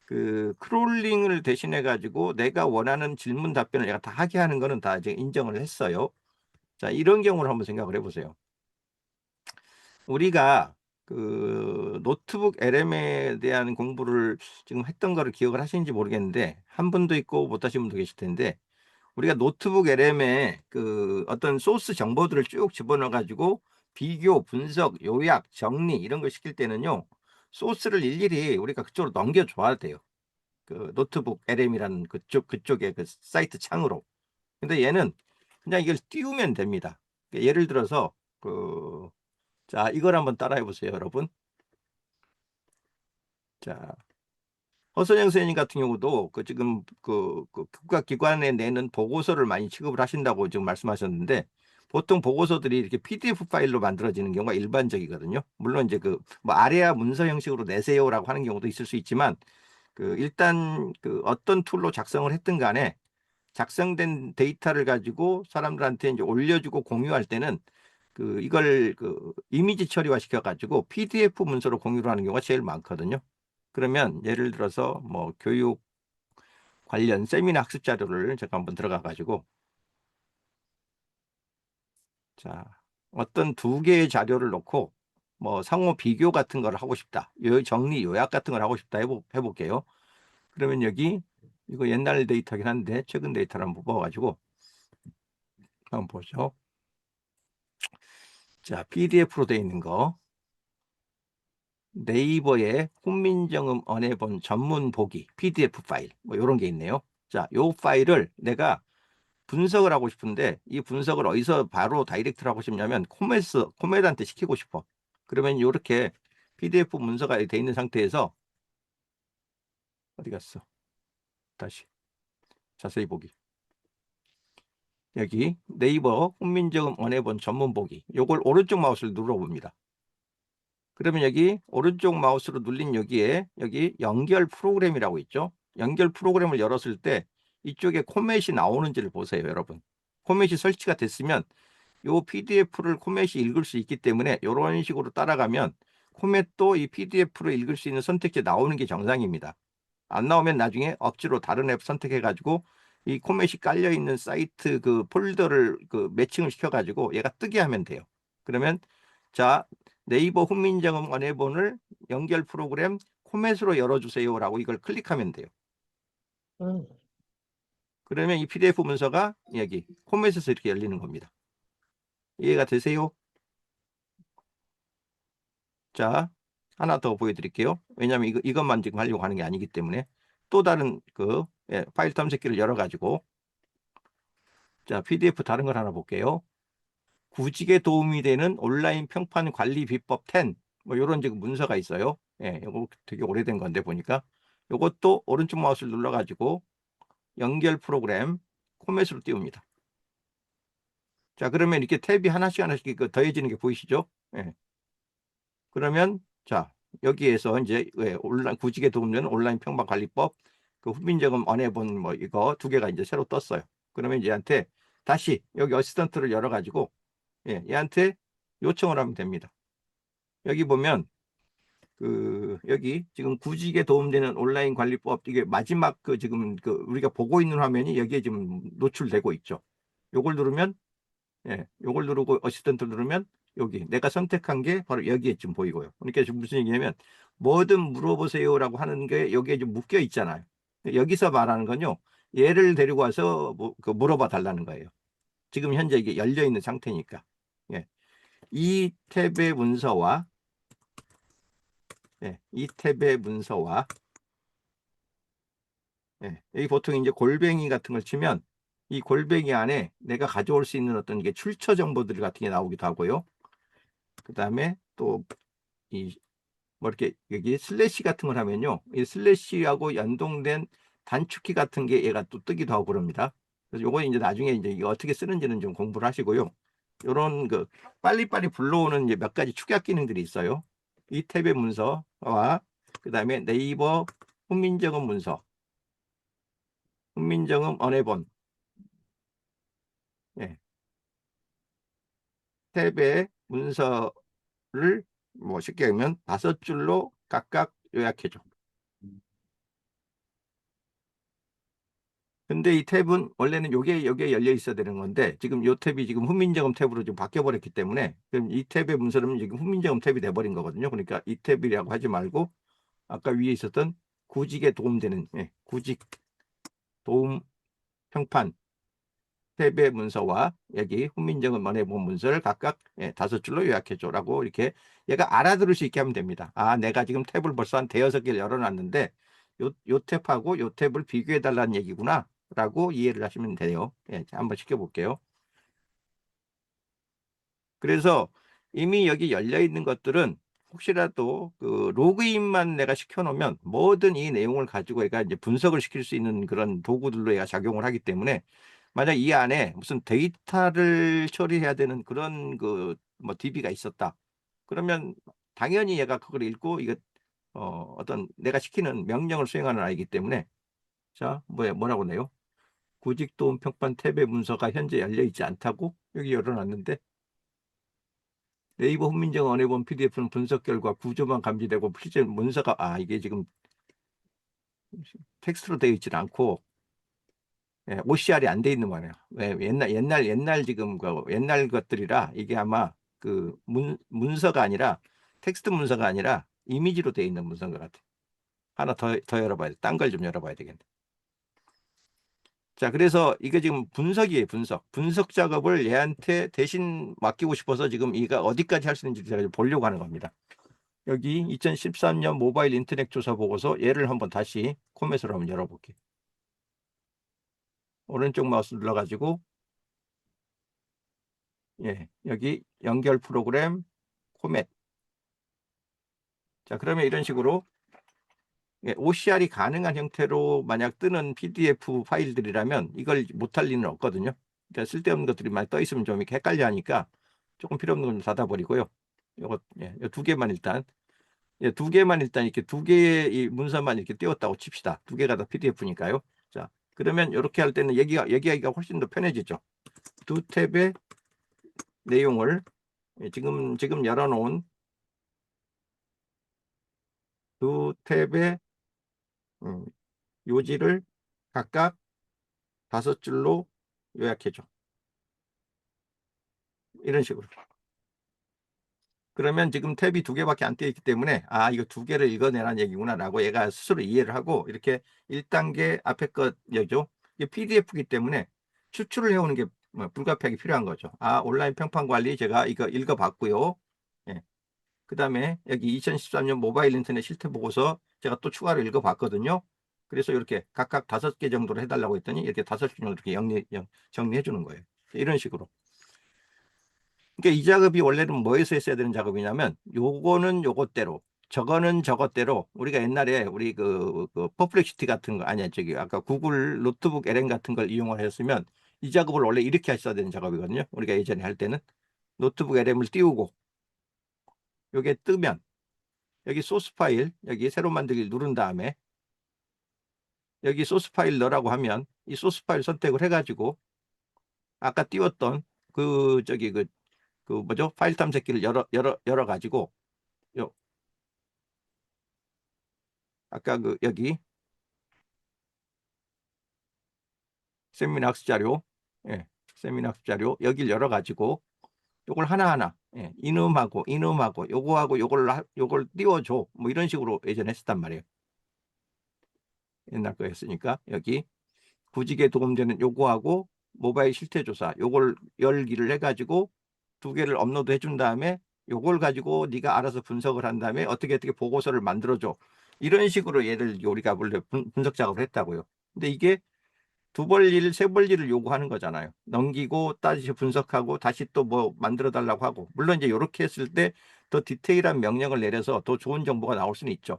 그 크롤링을 대신해 가지고 내가 원하는 질문 답변을 내가 다 하게 하는 거는 다 이제 인정을 했어요. 자, 이런 경우를 한번 생각을 해보세요. 우리가 그 노트북 LM에 대한 공부를 지금 했던 거를 기억을 하시는지 모르겠는데 한 분도 있고 못 하신 분도 계실 텐데 우리가 노트북 LM에 그 어떤 소스 정보들을 쭉 집어넣어 가지고 비교, 분석, 요약, 정리 이런 걸 시킬 때는요. 소스를 일일이 우리가 그쪽으로 넘겨줘야 돼요. 그 노트북 LM이라는 그쪽에 그 사이트 창으로. 근데 얘는 그냥 이걸 띄우면 됩니다. 예를 들어서 자, 이걸 한번 따라해 보세요, 여러분. 자, 허선영 선생님 같은 경우도 그 지금 그 국가기관에 내는 보고서를 많이 취급을 하신다고 지금 말씀하셨는데 보통 보고서들이 이렇게 PDF 파일로 만들어지는 경우가 일반적이거든요. 물론 이제 그 뭐 아래아 문서 형식으로 내세요라고 하는 경우도 있을 수 있지만 그 일단 그 어떤 툴로 작성을 했든 간에 작성된 데이터를 가지고 사람들한테 이제 올려주고 공유할 때는 이걸 이미지 처리화 시켜가지고 PDF 문서로 공유를 하는 경우가 제일 많거든요. 그러면 예를 들어서 뭐 교육 관련 세미나 학습 자료를 제가 한번 들어가가지고 자 어떤 두 개의 자료를 놓고 뭐 상호 비교 같은 걸 하고 싶다. 정리 요약 같은 걸 하고 싶다 해볼게요. 그러면 여기 이거 옛날 데이터긴 한데 최근 데이터를 한번 뽑아가지고 한번 보죠. 자, PDF로 되어 있는 거 네이버에 훈민정음 언해본 전문 보기 PDF 파일 뭐 이런 게 있네요. 자, 요 파일을 내가 분석을 하고 싶은데 이 분석을 어디서 바로 다이렉트로 하고 싶냐면 코메드한테 시키고 싶어. 그러면 이렇게 PDF 문서가 되어 있는 상태에서 어디 갔어? 다시 자세히 보기. 여기 네이버 훈민정음 언해본 전문 보기 요걸 오른쪽 마우스를 눌러봅니다. 그러면 여기 오른쪽 마우스로 눌린 여기에 여기 연결 프로그램이라고 있죠. 연결 프로그램을 열었을 때 이쪽에 포맷이 나오는지를 보세요, 여러분. 포맷이 설치가 됐으면 이 PDF를 포맷이 읽을 수 있기 때문에 이런 식으로 따라가면 포맷도 이 PDF로 읽을 수 있는 선택지 나오는 게 정상입니다. 안 나오면 나중에 억지로 다른 앱 선택해가지고 이 포맷이 깔려 있는 사이트 폴더를 매칭을 시켜가지고 얘가 뜨게 하면 돼요. 그러면 자 네이버 훈민정음 언해본을 연결 프로그램 포맷으로 열어주세요라고 이걸 클릭하면 돼요. 음. 그러면 이 PDF 문서가 여기 포맷에서 이렇게 열리는 겁니다. 이해가 되세요? 자, 하나 더 보여드릴게요. 왜냐하면 이것만 지금 하려고 하는 게 아니기 때문에 또 다른 파일 탐색기를 열어가지고 자, PDF 다른 걸 하나 볼게요. 구직에 도움이 되는 온라인 평판 관리 비법 10. 뭐 이런 지금 문서가 있어요. 예, 이거 되게 오래된 건데 보니까 이것도 오른쪽 마우스를 눌러가지고 연결 프로그램 포맷으로 띄웁니다. 자, 그러면 이렇게 탭이 하나씩 더해지는 게 보이시죠? 예. 그러면 자 여기에서 이제 구직에 도움되는 온라인 평판 관리법 훈민정음 언해본 뭐 이거 두 개가 이제 새로 떴어요. 그러면 얘한테 다시 여기 어시스턴트를 열어가지고 얘한테 요청을 하면 됩니다. 여기 보면 여기 지금 구직에 도움되는 온라인 관리법 이게 마지막 지금 우리가 보고 있는 화면이 여기에 지금 노출되고 있죠. 요걸 누르면 요걸 누르고 어시스턴트 누르면 여기 내가 선택한 게 바로 여기에 지금 보이고요. 그러니까 지금 무슨 얘기냐면 뭐든 물어보세요라고 하는 게 여기에 좀 묶여 있잖아요. 여기서 말하는 건요. 얘를 데리고 와서 물어봐 달라는 거예요. 지금 현재 이게 열려 있는 상태니까. 예. 이 탭의 문서와 이 탭의 문서와 여기 보통 이제 골뱅이 같은 걸 치면 이 골뱅이 안에 내가 가져올 수 있는 어떤 이게 출처 정보들 같은 게 나오기도 하고요. 그 다음에 또 뭐 이렇게 여기 슬래시 같은 걸 하면요, 이 슬래시하고 연동된 단축키 같은 게 얘가 또 뜨기도 하고 그럽니다. 그래서 요거 이제 나중에 이제 이거 어떻게 쓰는지는 좀 공부를 하시고요. 요런 빨리빨리 불러오는 이제 몇 가지 축약 기능들이 있어요. 이 탭의 문서와 그 다음에 네이버 훈민정음 문서, 훈민정음 언해본 탭의 문서를 뭐 쉽게 하면 5줄로 각각 요약해줘. 근데 이 탭은 원래는 여기에 열려 있어야 되는 건데 지금 이 탭이 지금 훈민정음 탭으로 좀 바뀌어 버렸기 때문에 그럼 이 탭의 문서는 지금 훈민정음 탭이 돼 버린 거거든요. 그러니까 이 탭이라고 하지 말고 아까 위에 있었던 구직에 도움되는 구직 도움 평판 탭의 문서와 여기 훈민정음 언해본 문서를 각각 5줄로 요약해줘라고 이렇게 얘가 알아들을 수 있게 하면 됩니다. 아, 내가 지금 탭을 벌써 한 5-6개를 열어놨는데 요 탭하고 요 탭을 비교해 달라는 얘기구나 라고 이해를 하시면 돼요. 한번 시켜볼게요. 그래서 이미 여기 열려 있는 것들은 혹시라도 로그인만 내가 시켜놓으면 뭐든 이 내용을 가지고 얘가 이제 분석을 시킬 수 있는 그런 도구들로 얘가 작용을 하기 때문에 만약 이 안에 무슨 데이터를 처리해야 되는 그런 뭐 DB가 있었다. 그러면 당연히 얘가 그걸 읽고 이거 어떤 내가 시키는 명령을 수행하는 아이기 때문에 자 뭐라고 내요? 구직도움 평판 탭의 문서가 현재 열려 있지 않다고 여기 열어놨는데 네이버 훈민정 언해본 PDF는 분석 결과 구조만 감지되고 실제 문서가 이게 지금 텍스트로 되어 있지는 않고 OCR이 안 돼 있는 거네요. 옛날 지금 옛날 것들이라 이게 아마 그 문서가 아니라 텍스트 문서가 아니라 이미지로 되어 있는 문서인 것 같아요. 하나 더 열어봐야 돼. 딴 걸 좀 열어봐야 되겠네. 자, 그래서 이게 지금 분석이에요, 분석 작업을 얘한테 대신 맡기고 싶어서 지금 이가 어디까지 할 수 있는지 제가 좀 보려고 하는 겁니다. 여기 2013년 모바일 인터넷 조사 보고서 얘를 한번 다시 코맷으로 한번 열어볼게요. 오른쪽 마우스 눌러가지고 여기 연결 프로그램 코맷. 자, 그러면 이런 식으로 OCR이 가능한 형태로 만약 뜨는 PDF 파일들이라면 이걸 못할 리는 없거든요. 그러니까 쓸데없는 것들이 많이 떠 있으면 좀 이렇게 헷갈려 하니까 조금 필요 없는 건 닫아버리고요. 요거 두 개만 일단 두 개만 일단 이렇게 두 개의 이 문서만 이렇게 띄웠다고 칩시다. 두 개가 다 PDF니까요. 자, 그러면 이렇게 할 때는 얘기하기가 훨씬 더 편해지죠. 두 탭의 내용을 지금 열어놓은 두 탭의 요지를 각각 5줄로 요약해줘. 이런 식으로. 그러면 지금 탭이 2개밖에 안 띄어 있기 때문에 이거 2개를 읽어내라는 얘기구나 라고 얘가 스스로 이해를 하고 이렇게 1단계 앞에 것여죠. 이게 PDF이기 때문에 추출을 해오는 게 불가피하게 필요한 거죠. 온라인 평판 관리 제가 이거 읽어봤고요. 그 다음에 여기 2013년 모바일 인터넷 실태 보고서 제가 또 추가로 읽어봤거든요. 그래서 이렇게 각각 5개 정도로 해달라고 했더니 이렇게 5개 정도 이렇게 정리해 주는 거예요. 이런 식으로. 그러니까 이 작업이 원래는 뭐에서 했어야 되는 작업이냐면 요거는 요것대로 저거는 저것대로 우리가 옛날에 우리 그 퍼플렉시티 같은 거 저기 아까 구글 노트북 LM 같은 걸 이용을 했으면 이 작업을 원래 이렇게 했어야 되는 작업이거든요. 우리가 예전에 할 때는 노트북 LM을 띄우고 요게 뜨면 여기 소스 파일 여기 새로 만들기 누른 다음에 여기 소스 파일 넣으라고 하면 이 소스 파일 선택을 해가지고 아까 띄웠던 그 뭐죠? 파일 탐색기를 열어 가지고 아까 여기 세미나 학습 자료, 세미나 학습 자료 여기를 열어 가지고 요걸 하나하나 이놈하고 요거하고 요걸 띄워줘 뭐 이런 식으로 예전에 했었단 말이에요. 옛날 거였으니까 여기 구직에 도움되는 요거하고 모바일 실태조사 요걸 열기를 해가지고 2개를 업로드 해준 다음에 요걸 가지고 네가 알아서 분석을 한 다음에 어떻게 보고서를 만들어줘. 이런 식으로 얘를 우리가 원래 분석 작업을 했다고요. 근데 이게 2벌 일, 3벌 일을 요구하는 거잖아요. 넘기고 다시 분석하고 다시 또 뭐 만들어 달라고 하고. 물론 이제 이렇게 했을 때 더 디테일한 명령을 내려서 더 좋은 정보가 나올 수는 있죠.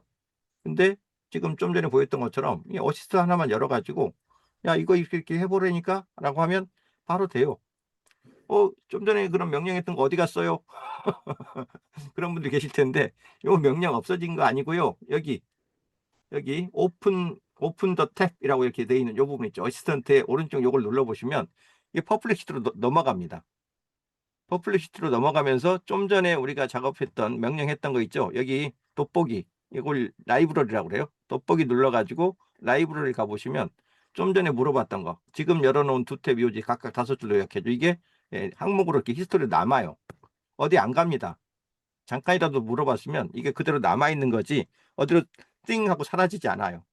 근데 지금 좀 전에 보였던 것처럼 이 어시스트 하나만 열어가지고 야 이거 이렇게 해보라니까 라고 하면 바로 돼요. 좀 전에 그런 명령했던 거 어디 갔어요? 그런 분들 계실 텐데 요 명령 없어진 거 아니고요. 여기 오픈 더 탭이라고 이렇게 되어 있는 요 부분 있죠. 어시스턴트의 오른쪽 요걸 눌러 보시면 이게 퍼플렉시티로 넘어갑니다. 퍼플렉시티로 넘어가면서 좀 전에 우리가 작업했던 명령했던 거 있죠. 여기 돋보기 이걸 라이브러리라고 그래요. 돋보기 눌러 가지고 라이브러리 가 보시면 좀 전에 물어봤던 거 지금 열어놓은 2탭 요지 각각 5줄로 요약해줘. 이게 항목으로 이렇게 히스토리로 남아요. 어디 안 갑니다. 잠깐이라도 물어봤으면 이게 그대로 남아있는 거지 어디로 띵 하고 사라지지 않아요.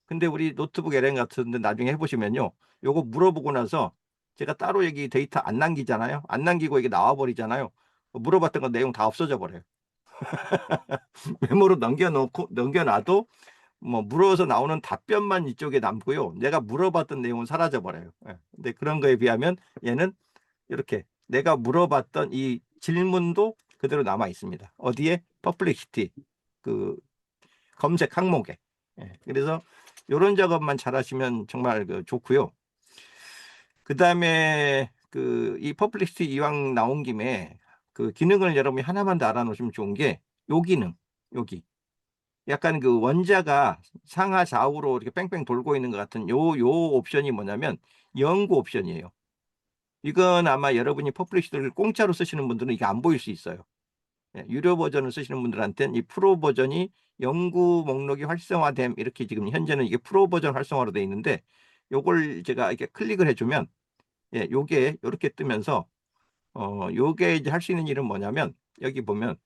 근데 우리 노트북 LM 같은데 나중에 해보시면요. 요거 물어보고 나서 제가 따로 여기 데이터 안 남기잖아요. 안 남기고 이게 나와버리잖아요. 물어봤던 거 내용 다 없어져 버려요. 메모로 넘겨놔도 뭐 물어서 나오는 답변만 이쪽에 남고요. 내가 물어봤던 내용은 사라져 버려요. 근데 그런 거에 비하면 얘는 이렇게 내가 물어봤던 이 질문도 그대로 남아 있습니다. 어디에? 퍼플렉시티 그 검색 항목에. 그래서 이런 작업만 잘 하시면 정말 좋고요. 그 다음에 이 퍼플렉시티 이왕 나온 김에 그 기능을 여러분이 하나만 더 알아놓으시면 좋은 게 요 기능 여기 약간 그 원자가 상하 좌우로 이렇게 뺑뺑 돌고 있는 것 같은 요 옵션이 뭐냐면 연구 옵션이에요. 이건 아마 여러분이 퍼플렉시티를 공짜로 쓰시는 분들은 이게 안 보일 수 있어요. 유료 버전을 쓰시는 분들한테는 이 프로 버전이 연구 목록이 활성화됨, 이렇게 지금 현재는 이게 프로 버전 활성화로 되어 있는데, 요걸 제가 이렇게 클릭을 해주면 요게 이렇게 뜨면서 요게 이제 할 수 있는 일은 뭐냐면, 여기 보면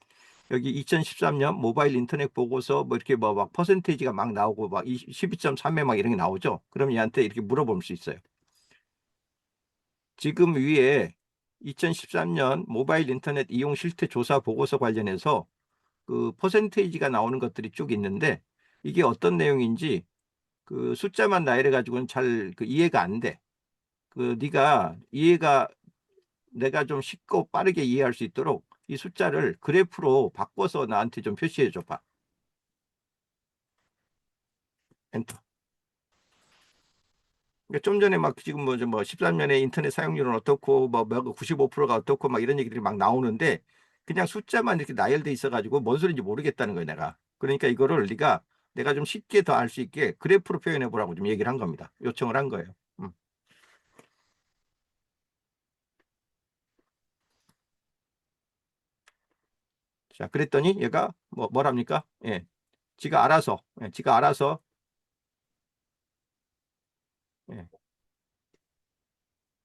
여기 2013년 모바일 인터넷 보고서 뭐 이렇게 뭐 막 퍼센테이지가 막 나오고 막 12.3회 막 이런 게 나오죠. 그럼 얘한테 이렇게 물어볼 수 있어요. 지금 위에 2013년 모바일 인터넷 이용 실태 조사 보고서 관련해서 그 퍼센테이지가 나오는 것들이 쭉 있는데, 이게 어떤 내용인지 그 숫자만 나열해 가지고는 잘 그 이해가 안 돼. 그 네가 이해가 내가 좀 쉽고 빠르게 이해할 수 있도록 이 숫자를 그래프로 바꿔서 나한테 좀 표시해 줘 봐. 엔터. 그러니까 좀 전에 막 지금 뭐 13년에 인터넷 사용률은 어떻고 뭐 95%가 어떻고 막 이런 얘기들이 막 나오는데, 그냥 숫자만 이렇게 나열돼 있어 가지고 뭔 소리인지 모르겠다는 거예요, 내가. 그러니까 이거를 내가 좀 쉽게 더 알 수 있게 그래프로 표현해 보라고 좀 얘기를 한 겁니다. 요청을 한 거예요. 자, 그랬더니 얘가 뭐랍니까? 지가 알아서 예,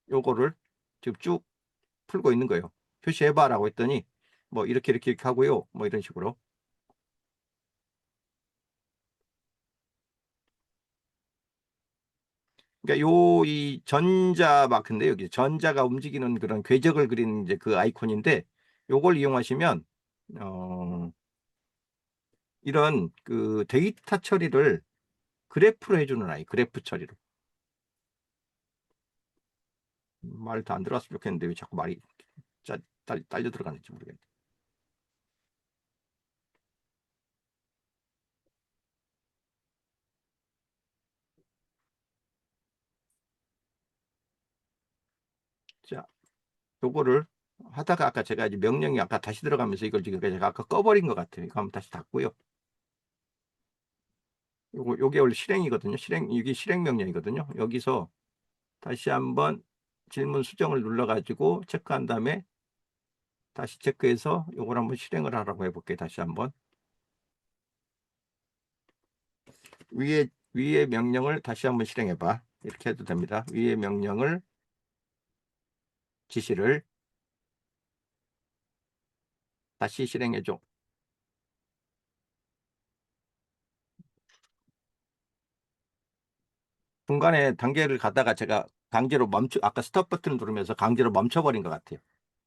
요거를 지금 쭉 풀고 있는 거예요. 표시해봐라고 했더니 뭐 이렇게 하고요. 뭐 이런 식으로. 그러니까 이 전자 마크인데, 여기 전자가 움직이는 그런 궤적을 그리는 이제 그 아이콘인데, 요걸 이용하시면 이런 그 데이터 처리를 그래프로 해주는 그래프 처리로. 말 더 안 들어왔으면 좋겠는데 왜 자꾸 말이 딸려 들어가는지 모르겠네. 자, 요거를 하다가 아까 제가 이제 명령이 아까 다시 들어가면서 이걸 지금 제가 아까 꺼버린 것 같아요. 이거 한번 다시 닫고요. 요게 원래 실행이거든요. 이게 실행 명령이거든요. 여기서 다시 한번 질문 수정을 눌러가지고 체크한 다음에 다시 체크해서 요걸 한번 실행을 하라고 해볼게요. 다시 한번 위에 명령을 다시 한번 실행해봐. 이렇게 해도 됩니다. 위에 명령을 지시를 다시 실행해줘. 중간에 단계를 가다가 제가 강제로 아까 스톱 버튼을 누르면서 강제로 멈춰버린 것 같아요.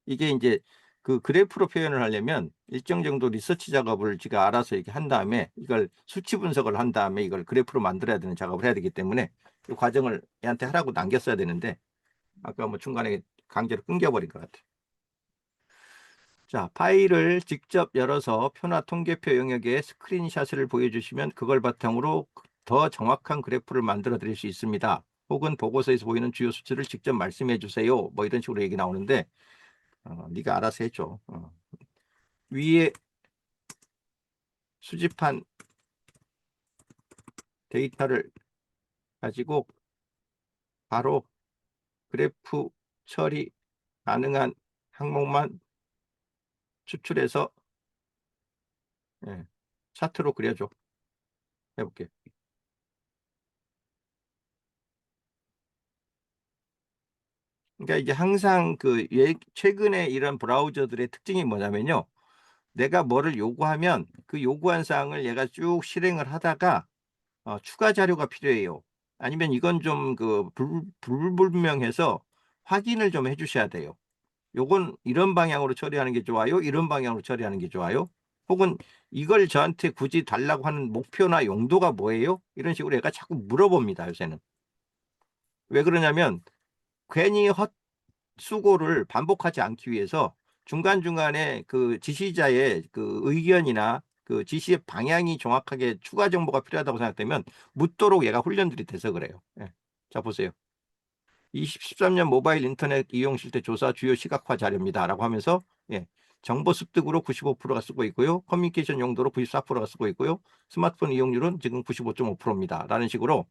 이게 이제 그 그래프로 표현을 하려면 일정 정도 리서치 작업을 제가 알아서 이렇게 한 다음에 이걸 수치 분석을 한 다음에 이걸 그래프로 만들어야 되는 작업을 해야 되기 때문에 이 과정을 얘한테 하라고 남겼어야 되는데, 아까 뭐 중간에 강제로 끊겨버린 것 같아요. 자, 파일을 직접 열어서 표나 통계표 영역에 스크린샷을 보여주시면 그걸 바탕으로 더 정확한 그래프를 만들어 드릴 수 있습니다. 혹은 보고서에서 보이는 주요 수치를 직접 말씀해 주세요. 뭐 이런 식으로 얘기 나오는데, 네가 알아서 해줘. 위에 수집한 데이터를 가지고 바로 그래프 처리 가능한 항목만 추출해서 차트로 그려줘. 해볼게. 그러니까 이게 항상 최근에 이런 브라우저들의 특징이 뭐냐면요. 내가 뭐를 요구하면 그 요구한 사항을 얘가 쭉 실행을 하다가 추가 자료가 필요해요. 아니면 이건 좀 불분명해서 확인을 좀 해주셔야 돼요. 요건 이런 방향으로 처리하는 게 좋아요? 이런 방향으로 처리하는 게 좋아요? 혹은 이걸 저한테 굳이 달라고 하는 목표나 용도가 뭐예요? 이런 식으로 얘가 자꾸 물어봅니다, 요새는. 왜 그러냐면 괜히 헛수고를 반복하지 않기 위해서 중간중간에 그 지시자의 그 의견이나 그 지시의 방향이 정확하게 추가 정보가 필요하다고 생각되면 묻도록 얘가 훈련들이 돼서 그래요. 자, 보세요. 2013년 모바일 인터넷 이용 실태 조사 주요 시각화 자료입니다. 라고 하면서 정보 습득으로 95%가 쓰고 있고요. 커뮤니케이션 용도로 94%가 쓰고 있고요. 스마트폰 이용률은 지금 95.5%입니다. 라는 식으로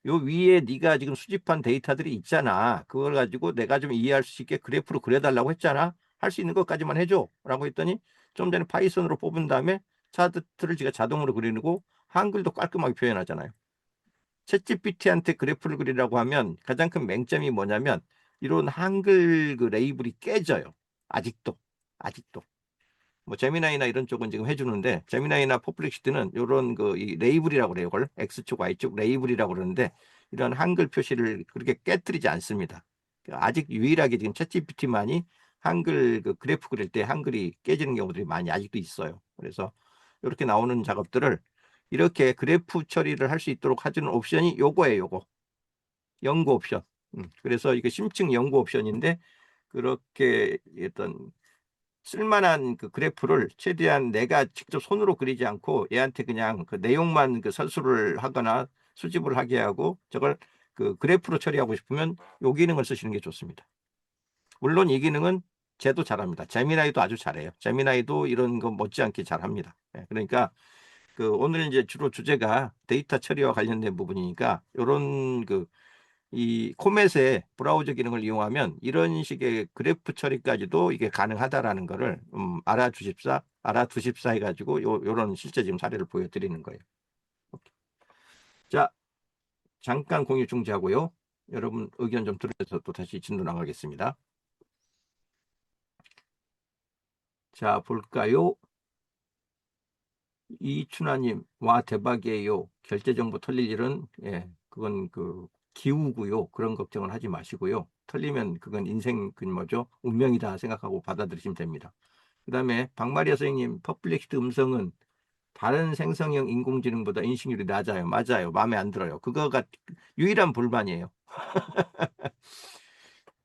요 위에 네가 지금 수집한 데이터들이 있잖아. 그걸 가지고 내가 좀 이해할 수 있게 그래프로 그려달라고 했잖아. 할 수 있는 것까지만 해줘. 라고 했더니 좀 전에 파이썬으로 뽑은 다음에 차트를 지가 자동으로 그리고 한글도 깔끔하게 표현하잖아요. 챗GPT한테 그래프를 그리라고 하면 가장 큰 맹점이 뭐냐면 이런 한글 그 레이블이 깨져요. 아직도. 뭐 제미나이나 이런 쪽은 지금 해주는데 제미나이나 퍼플렉시티는 이런 그 이 레이블이라고 그래요. 그걸 X축, Y축 레이블이라고 그러는데 이런 한글 표시를 그렇게 깨뜨리지 않습니다. 아직 유일하게 지금 챗GPT만이 한글 그 그래프 그릴 때 한글이 깨지는 경우들이 많이 아직도 있어요. 그래서 이렇게 나오는 작업들을 이렇게 그래프 처리를 할 수 있도록 해주는 옵션이 요거예요. 요거 연구 옵션. 그래서 이게 심층 연구 옵션인데 그렇게 어떤 쓸만한 그 그래프를 최대한 내가 직접 손으로 그리지 않고 얘한테 그냥 그 내용만 그 설수를 하거나 수집을 하게 하고 저걸 그 그래프로 처리하고 싶으면 요 기능을 쓰시는 게 좋습니다. 물론 이 기능은 쟤도 잘합니다. 제미나이도 아주 잘해요. 제미나이도 이런 거 못지않게 잘합니다. 예, 그러니까 그 오늘 이제 주로 주제가 데이터 처리와 관련된 부분이니까 요런 그 이 코멧의 브라우저 기능을 이용하면 이런 식의 그래프 처리까지도 이게 가능하다라는 거를 알아두십사 해가지고 요런 실제 지금 사례를 보여드리는 거예요. 오케이. 자, 잠깐 공유 중지하고요. 여러분 의견 좀 들어서 또 다시 진도 나가겠습니다. 자, 볼까요? 이춘하님, 와 대박이에요. 결제 정보 털릴 일은 그건 그 기우고요. 그런 걱정을 하지 마시고요. 털리면 그건 인생 그 뭐죠? 운명이다 생각하고 받아들이시면 됩니다. 그다음에 박마리아 선생님, 퍼플렉시티 음성은 다른 생성형 인공지능보다 인식률이 낮아요. 맞아요. 마음에 안 들어요. 그거가 유일한 불만이에요.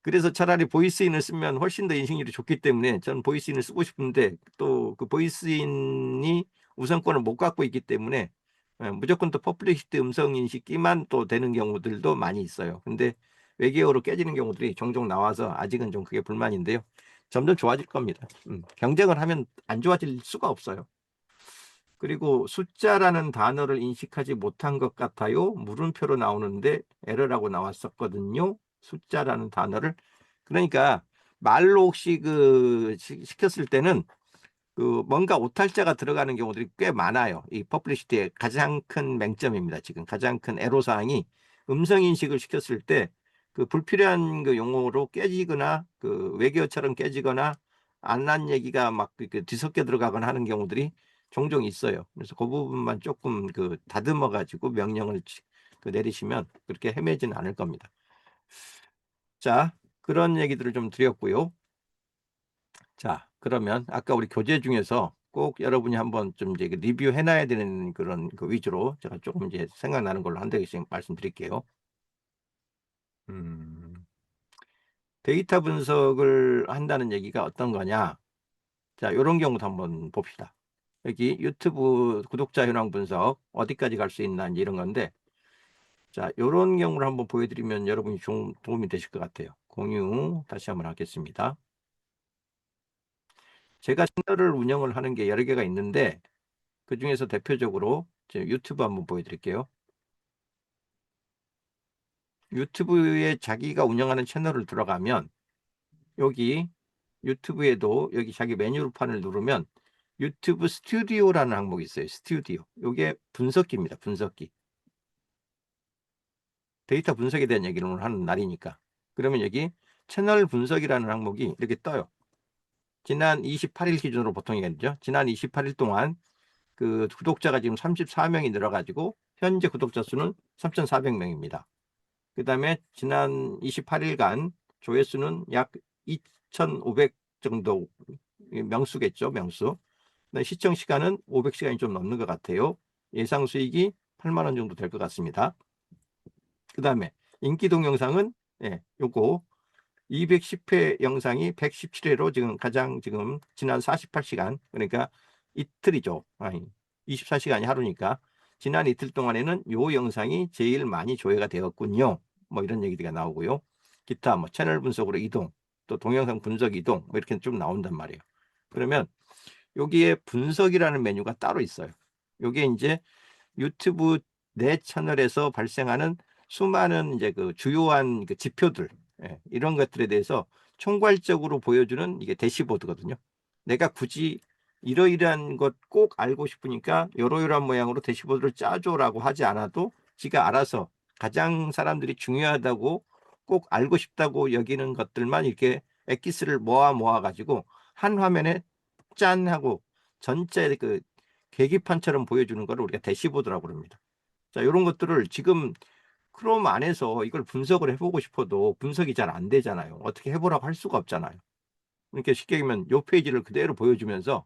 그래서 차라리 보이스인을 쓰면 훨씬 더 인식률이 좋기 때문에 저는 보이스인을 쓰고 싶은데 또 그 보이스인이 우선권을 못 갖고 있기 때문에 무조건 또 퍼플렉시티 음성 인식기만 또 되는 경우들도 많이 있어요. 근데 외계어로 깨지는 경우들이 종종 나와서 아직은 좀 그게 불만인데요. 점점 좋아질 겁니다. 경쟁을 하면 안 좋아질 수가 없어요. 그리고 숫자라는 단어를 인식하지 못한 것 같아요. 물음표로 나오는데 에러라고 나왔었거든요. 숫자라는 단어를. 그러니까 말로 혹시 그 시켰을 때는 그 뭔가 오탈자가 들어가는 경우들이 꽤 많아요. 이 퍼블리시티의 가장 큰 맹점입니다. 지금 가장 큰 애로사항이 음성 인식을 시켰을 때 그 불필요한 그 용어로 깨지거나 그 외계어처럼 깨지거나 안 한 얘기가 막 뒤섞여 들어가거나 하는 경우들이 종종 있어요. 그래서 그 부분만 조금 그 다듬어 가지고 명령을 그 내리시면 그렇게 헤매지는 않을 겁니다. 자, 그런 얘기들을 좀 드렸고요. 자, 그러면 아까 우리 교재 중에서 꼭 여러분이 한번 좀 이제 리뷰해 놔야 되는 그런 그 위주로 제가 조금 이제 생각나는 걸로 한 대씩 말씀드릴게요. 데이터 분석을 한다는 얘기가 어떤 거냐? 자, 이런 경우도 한번 봅시다. 여기 유튜브 구독자 현황 분석 어디까지 갈 수 있나 이제 이런 건데, 자, 이런 경우를 한번 보여드리면 여러분이 좀 도움이 되실 것 같아요. 공유 다시 한번 하겠습니다. 제가 채널을 운영을 하는 게 여러 개가 있는데 그 중에서 대표적으로 유튜브 한번 보여드릴게요. 유튜브에 자기가 운영하는 채널을 들어가면 여기 유튜브에도 여기 자기 메뉴판을 누르면 유튜브 스튜디오라는 항목이 있어요. 스튜디오. 이게 분석기입니다. 분석기. 데이터 분석에 대한 얘기를 오늘 하는 날이니까. 그러면 여기 채널 분석이라는 항목이 이렇게 떠요. 지난 28일 기준으로 보통 얘기하죠. 지난 28일 동안 그 구독자가 지금 34명이 늘어가지고 현재 구독자 수는 3,400명입니다. 그 다음에 지난 28일간 조회수는 약 2,500 정도 명수겠죠. 명수. 시청 시간은 500시간이 좀 넘는 것 같아요. 예상 수익이 8만 원 정도 될 것 같습니다. 그 다음에 인기 동영상은 요거 210회 영상이 117회로 지금 가장 지금 지난 48시간 그러니까 이틀이죠. 아니 24시간이 하루니까 지난 이틀 동안에는 요 영상이 제일 많이 조회가 되었군요. 뭐 이런 얘기가 나오고요. 기타 뭐 채널 분석으로 이동 또 동영상 분석 이동 뭐 이렇게 좀 나온단 말이에요. 그러면 여기에 분석이라는 메뉴가 따로 있어요. 요게 이제 유튜브 내 채널에서 발생하는 수많은 이제 그 주요한 그 지표들 이런 것들에 대해서 총괄적으로 보여주는 이게 대시보드거든요. 내가 굳이 이러이러한 것 꼭 알고 싶으니까 이러이러한 모양으로 대시보드를 짜줘라고 하지 않아도 지가 알아서 가장 사람들이 중요하다고 꼭 알고 싶다고 여기는 것들만 이렇게 엑기스를 모아 가지고 한 화면에 짠 하고 전체 그 계기판처럼 보여주는 거를 우리가 대시보드라고 그럽니다. 자, 이런 것들을 지금 크롬 안에서 이걸 분석을 해보고 싶어도 분석이 잘 안 되잖아요. 어떻게 해보라고 할 수가 없잖아요. 그러니까 쉽게 얘기하면 요 페이지를 그대로 보여주면서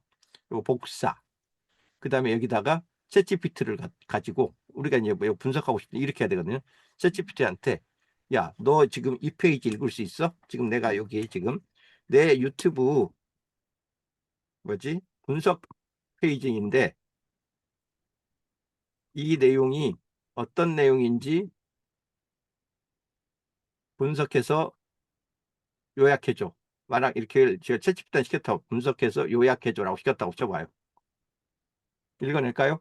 요 복사, 그 다음에 여기다가 챗GPT를 가지고 우리가 이제 뭐 분석하고 싶다 이렇게 해야 되거든요. 챗GPT한테 야, 너 지금 이 페이지 읽을 수 있어? 지금 내가 여기 지금 내 유튜브 뭐지? 분석 페이지인데 이 내용이 어떤 내용인지 분석해서 요약해줘. 만약 이렇게 제가 채집단 시켰다고 분석해서 요약해줘라고 시켰다고 쳐봐요. 읽어낼까요?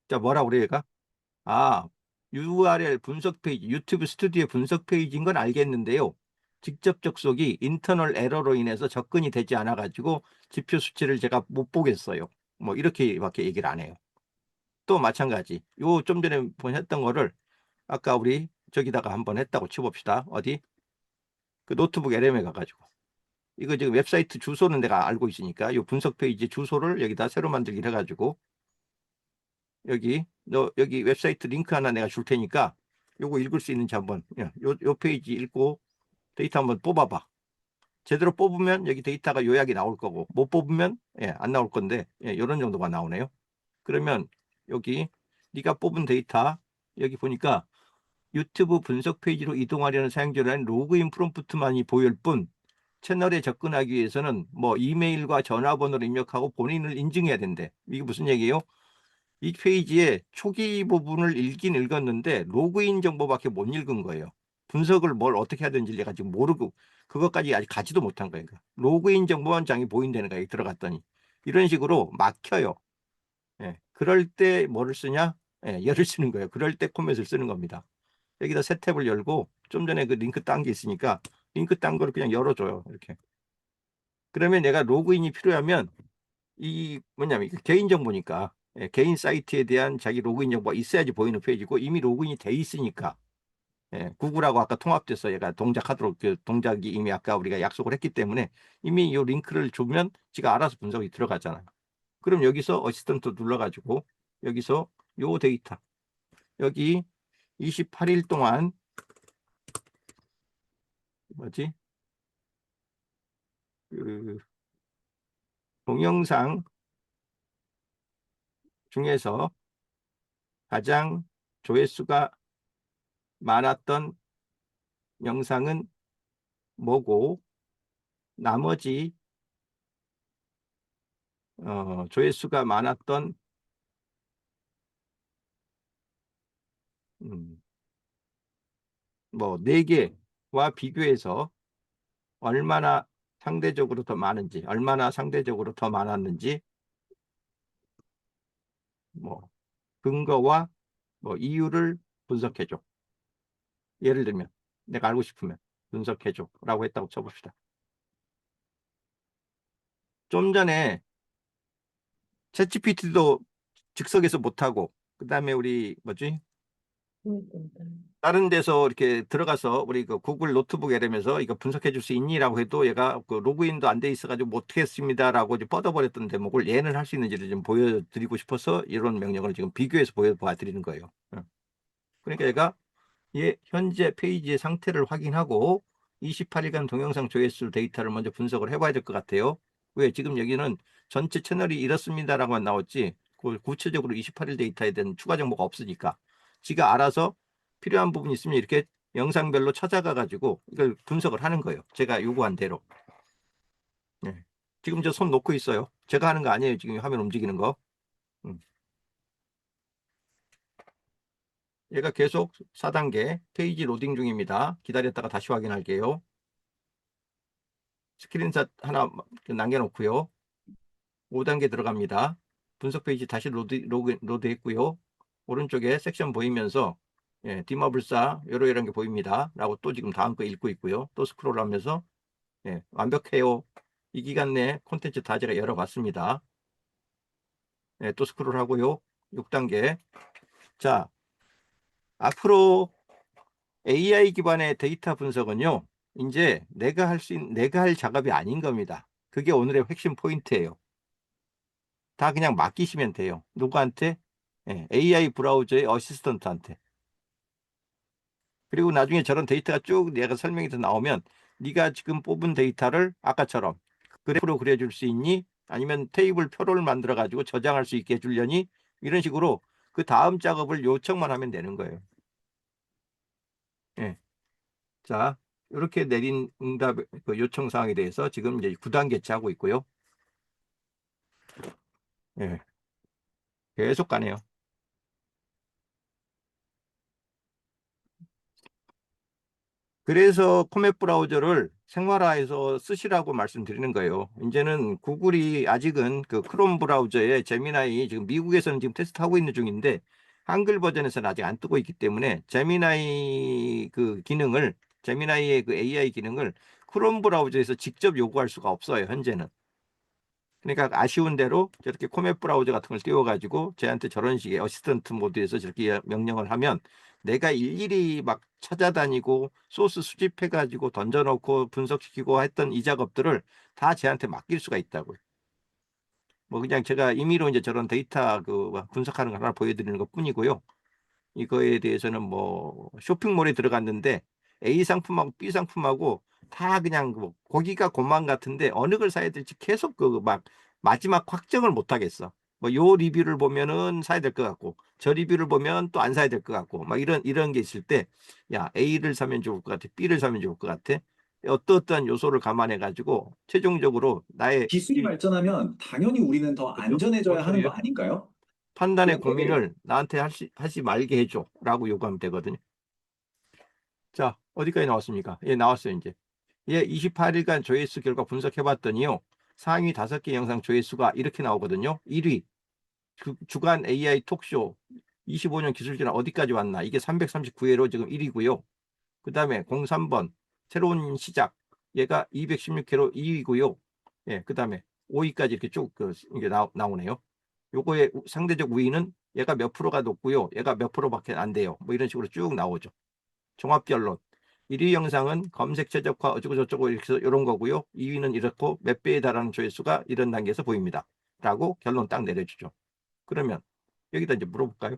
자, 뭐라고 그래, 얘가? 아, URL 분석 페이지, 유튜브 스튜디오 분석 페이지인 건 알겠는데요. 직접 접속이 인터널 에러로 인해서 접근이 되지 않아가지고 지표 수치를 제가 못 보겠어요. 뭐 이렇게밖에 얘기를 안 해요. 또 마찬가지. 요 좀 전에 했던 거를 아까 우리 저기다가 한번 했다고 쳐봅시다. 어디? 그 노트북 LM에 가가지고. 이거 지금 웹사이트 주소는 내가 알고 있으니까 이 분석 페이지 주소를 여기다 새로 만들기를 해가지고 여기 웹사이트 링크 하나 내가 줄 테니까 요거 읽을 수 있는지 한번 요 페이지 읽고 데이터 한번 뽑아봐. 제대로 뽑으면 여기 데이터가 요약이 나올 거고 못 뽑으면 안 나올 건데 이런 정도가 나오네요. 그러면 여기 네가 뽑은 데이터 여기 보니까 유튜브 분석 페이지로 이동하려는 사용자는 로그인 프롬프트만이 보일 뿐 채널에 접근하기 위해서는 뭐 이메일과 전화번호를 입력하고 본인을 인증해야 된대. 이게 무슨 얘기예요? 이 페이지의 초기 부분을 읽긴 읽었는데 로그인 정보밖에 못 읽은 거예요. 분석을 뭘 어떻게 해야 되는지 내가 지금 모르고 그것까지 아직 가지도 못한 거예요. 로그인 정보만 장이 보인다는 거예요. 들어갔더니 이런 식으로 막혀요. 그럴 때 뭐를 쓰냐? 열을 쓰는 거예요. 그럴 때 코멧을 쓰는 겁니다. 여기다 새 탭을 열고 좀 전에 그 링크 딴 게 있으니까 링크 딴 거를 그냥 열어줘요. 이렇게. 그러면 내가 로그인이 필요하면 이 뭐냐면 개인 정보니까 개인 사이트에 대한 자기 로그인 정보가 있어야지 보이는 페이지고 이미 로그인이 돼 있으니까 구글하고 아까 통합돼서 얘가 동작하도록 그 동작이 이미 아까 우리가 약속을 했기 때문에 이미 이 링크를 주면 지가 알아서 분석이 들어가잖아요. 그럼 여기서 어시스턴트 눌러가지고 여기서 요 데이터 여기 28일 동안 뭐지 그 동영상 중에서 가장 조회수가 많았던 영상은 뭐고 나머지 조회수가 많았던 뭐 4개와 비교해서 얼마나 상대적으로 더 많은지 얼마나 상대적으로 더 많았는지 뭐 근거와 뭐 이유를 분석해줘. 예를 들면 내가 알고 싶으면 분석해줘 라고 했다고 쳐봅시다. 좀 전에 챗GPT도 즉석에서 못하고 그 다음에 우리 뭐지 다른 데서 이렇게 들어가서 우리 그 구글 노트북 LM에서 이거 분석해 줄 수 있니라고 해도 얘가 그 로그인도 안 돼 있어가지고 못하겠습니다라고 뻗어버렸던 대목을 얘는 할 수 있는지를 좀 보여드리고 싶어서 이런 명령을 지금 비교해서 보여드리는 거예요. 그러니까 얘가 현재 페이지의 상태를 확인하고 28일간 동영상 조회수 데이터를 먼저 분석을 해봐야 될 것 같아요. 왜? 지금 여기는 전체 채널이 이렇습니다라고만 나왔지 구체적으로 28일 데이터에 대한 추가 정보가 없으니까 지가 알아서 필요한 부분이 있으면 이렇게 영상별로 찾아가 가지고 이걸 분석을 하는 거예요. 제가 요구한 대로. 지금 저 손 놓고 있어요. 제가 하는 거 아니에요. 지금 화면 움직이는 거. 얘가 계속 4단계 페이지 로딩 중입니다. 기다렸다가 다시 확인할게요. 스크린샷 하나 남겨놓고요. 5단계 들어갑니다. 분석 페이지 다시 로드했고요. 오른쪽에 섹션 보이면서 디마불사 이런 게 보입니다. 라고 또 지금 다음 거 읽고 있고요. 또 스크롤 하면서 예, 완벽해요. 이 기간 내에 콘텐츠 다 제가 열어봤습니다. 예, 또 스크롤 하고요. 6단계. 자, 앞으로 AI 기반의 데이터 분석은요, 이제 내가 할 작업이 아닌 겁니다. 그게 오늘의 핵심 포인트예요. 다 그냥 맡기시면 돼요. 누구한테? 예, AI 브라우저의 어시스턴트한테. 그리고 나중에 저런 데이터가 쭉 내가 설명해서 나오면 네가 지금 뽑은 데이터를 아까처럼 그래프로 그려줄 수 있니? 아니면 테이블 표를 만들어 가지고 저장할 수 있게 해주려니? 이런 식으로 그 다음 작업을 요청만 하면 되는 거예요. 예. 자, 이렇게 내린 응답 그 요청 사항에 대해서 지금 이제 9단계째 하고 있고요. 예. 계속 가네요. 그래서 코멧 브라우저를 생활화해서 쓰시라고 말씀드리는 거예요. 이제는 구글이 아직은 그 크롬 브라우저에 제미나이 지금 미국에서는 지금 테스트하고 있는 중인데 한글 버전에서는 아직 안 뜨고 있기 때문에 제미나이 그 기능을 제미나이의 그 AI 기능을 크롬 브라우저에서 직접 요구할 수가 없어요, 현재는. 그러니까 아쉬운 대로 저렇게 코멧 브라우저 같은 걸 띄워가지고 쟤한테 저런 식의 어시스턴트 모드에서 저렇게 명령을 하면 내가 일일이 막 찾아다니고 소스 수집해가지고 던져놓고 분석시키고 했던 이 작업들을 다 쟤한테 맡길 수가 있다고요. 뭐 그냥 제가 임의로 이제 저런 데이터 그 분석하는 거 하나 보여드리는 것 뿐이고요. 이거에 대해서는 뭐 쇼핑몰에 들어갔는데 A 상품하고 B 상품하고 다 그냥 뭐 고기가 고만 같은데 어느 걸 사야 될지 계속 그 막 마지막 확정을 못 하겠어. 뭐 요 리뷰를 보면은 사야 될 것 같고 저 리뷰를 보면 또 안 사야 될 것 같고 막 이런 게 있을 때 야 A를 사면 좋을 것 같아, B를 사면 좋을 것 같아. 어떠한 요소를 감안해 가지고 최종적으로 나의 기술이 이 발전하면 당연히 우리는 더 그죠? 안전해져야 뭔 하는 거 소리예요? 아닌가요? 판단의 그런데 고민을 나한테 하지 말게 해줘라고 요구하면 되거든요. 자, 어디까지 나왔습니까? 예, 나왔어요, 이제. 예, 28일간 조회수 결과 분석해봤더니요. 상위 5개 영상 조회수가 이렇게 나오거든요. 1위, 주간 AI 톡쇼 25년 기술진화 어디까지 왔나? 이게 339회로 지금 1위고요. 그 다음에 03번, 새로운 시작. 얘가 216회로 2위고요. 예, 그 다음에 5위까지 이렇게 쭉 이게 나오네요. 요거의 상대적 우위는 얘가 몇 프로가 높고요. 얘가 몇 프로밖에 안 돼요. 뭐 이런 식으로 쭉 나오죠. 종합결론. 1위 영상은 검색 최적화 어쩌고저쩌고 이렇게 해서 이런 거고요. 2위는 이렇고 몇 배에 달하는 조회수가 이런 단계에서 보입니다. 라고 결론 딱 내려주죠. 그러면 여기다 이제 물어볼까요?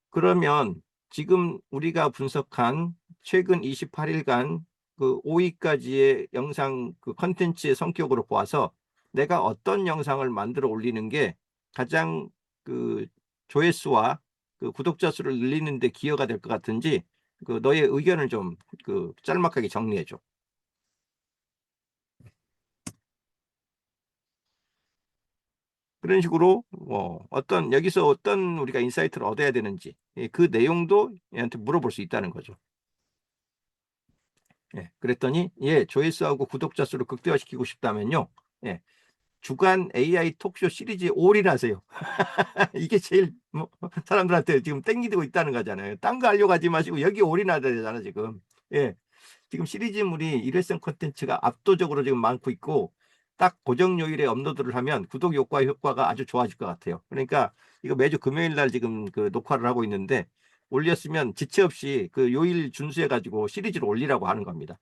그러면 지금 우리가 분석한 최근 28일간 그 5위까지의 영상 그 컨텐츠의 성격으로 보아서 내가 어떤 영상을 만들어 올리는 게 가장 그 조회수와 그 구독자 수를 늘리는 데 기여가 될 것 같은지 그 너의 의견을 좀 그 짤막하게 정리해 줘. 그런 식으로 어떤 여기서 어떤 우리가 인사이트를 얻어야 되는지 그 내용도 얘한테 물어볼 수 있다는 거죠. 예, 그랬더니 예, 조회수하고 구독자 수를 극대화시키고 싶다면요. 예, 주간 AI 톡쇼 시리즈에 올인하세요. 이게 제일 뭐 사람들한테 지금 땡기고 있다는 거잖아요. 딴 거 하려고 하지 마시고 여기 올인해야 되잖아, 지금. 예. 지금 시리즈물이 일회성 콘텐츠가 압도적으로 지금 많고 있고 딱 고정 요일에 업로드를 하면 구독 효과가 아주 좋아질 것 같아요. 그러니까 이거 매주 금요일 날 지금 그 녹화를 하고 있는데 올렸으면 지체 없이 그 요일 준수해 가지고 시리즈를 올리라고 하는 겁니다.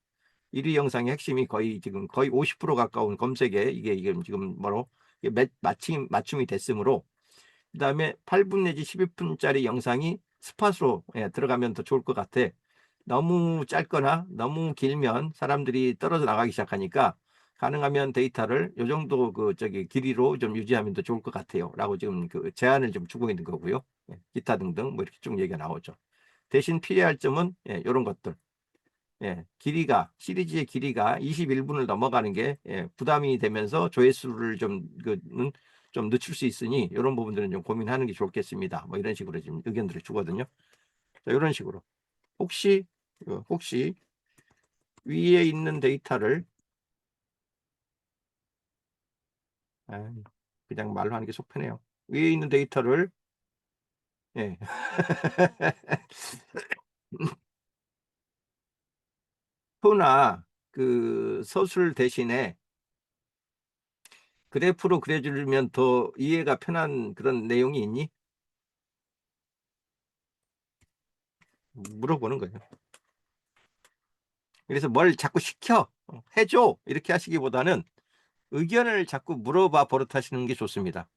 1위 영상의 핵심이 거의 50% 가까운 검색에 이게 지금 이게 맞춤이 됐으므로 그다음에 8분 내지 12분짜리 영상이 스팟으로 들어가면 더 좋을 것 같아. 너무 짧거나 너무 길면 사람들이 떨어져 나가기 시작하니까 가능하면 데이터를 요 정도 길이로 좀 유지하면 더 좋을 것 같아요.라고 지금 그 제안을 좀 주고 있는 거고요. 기타 등등 뭐 이렇게 쭉 얘기가 나오죠. 대신 피해야 할 점은 이런 것들. 시리즈의 길이가 21분을 넘어가는 게 부담이 되면서 조회수를 좀 늦출 수 있으니 이런 부분들은 좀 고민하는 게 좋겠습니다. 뭐 이런 식으로 지금 의견들을 주거든요. 자, 이런 식으로 혹시 위에 있는 데이터를 그냥 말로 하는 게 속 편해요. 위에 있는 데이터를 예. 표나 그 서술 대신에 그래프로 그려주면 더 이해가 편한 그런 내용이 있니? 물어보는 거예요. 그래서 뭘 자꾸 시켜, 해줘 이렇게 하시기보다는 의견을 자꾸 물어봐 버릇하시는 게 좋습니다.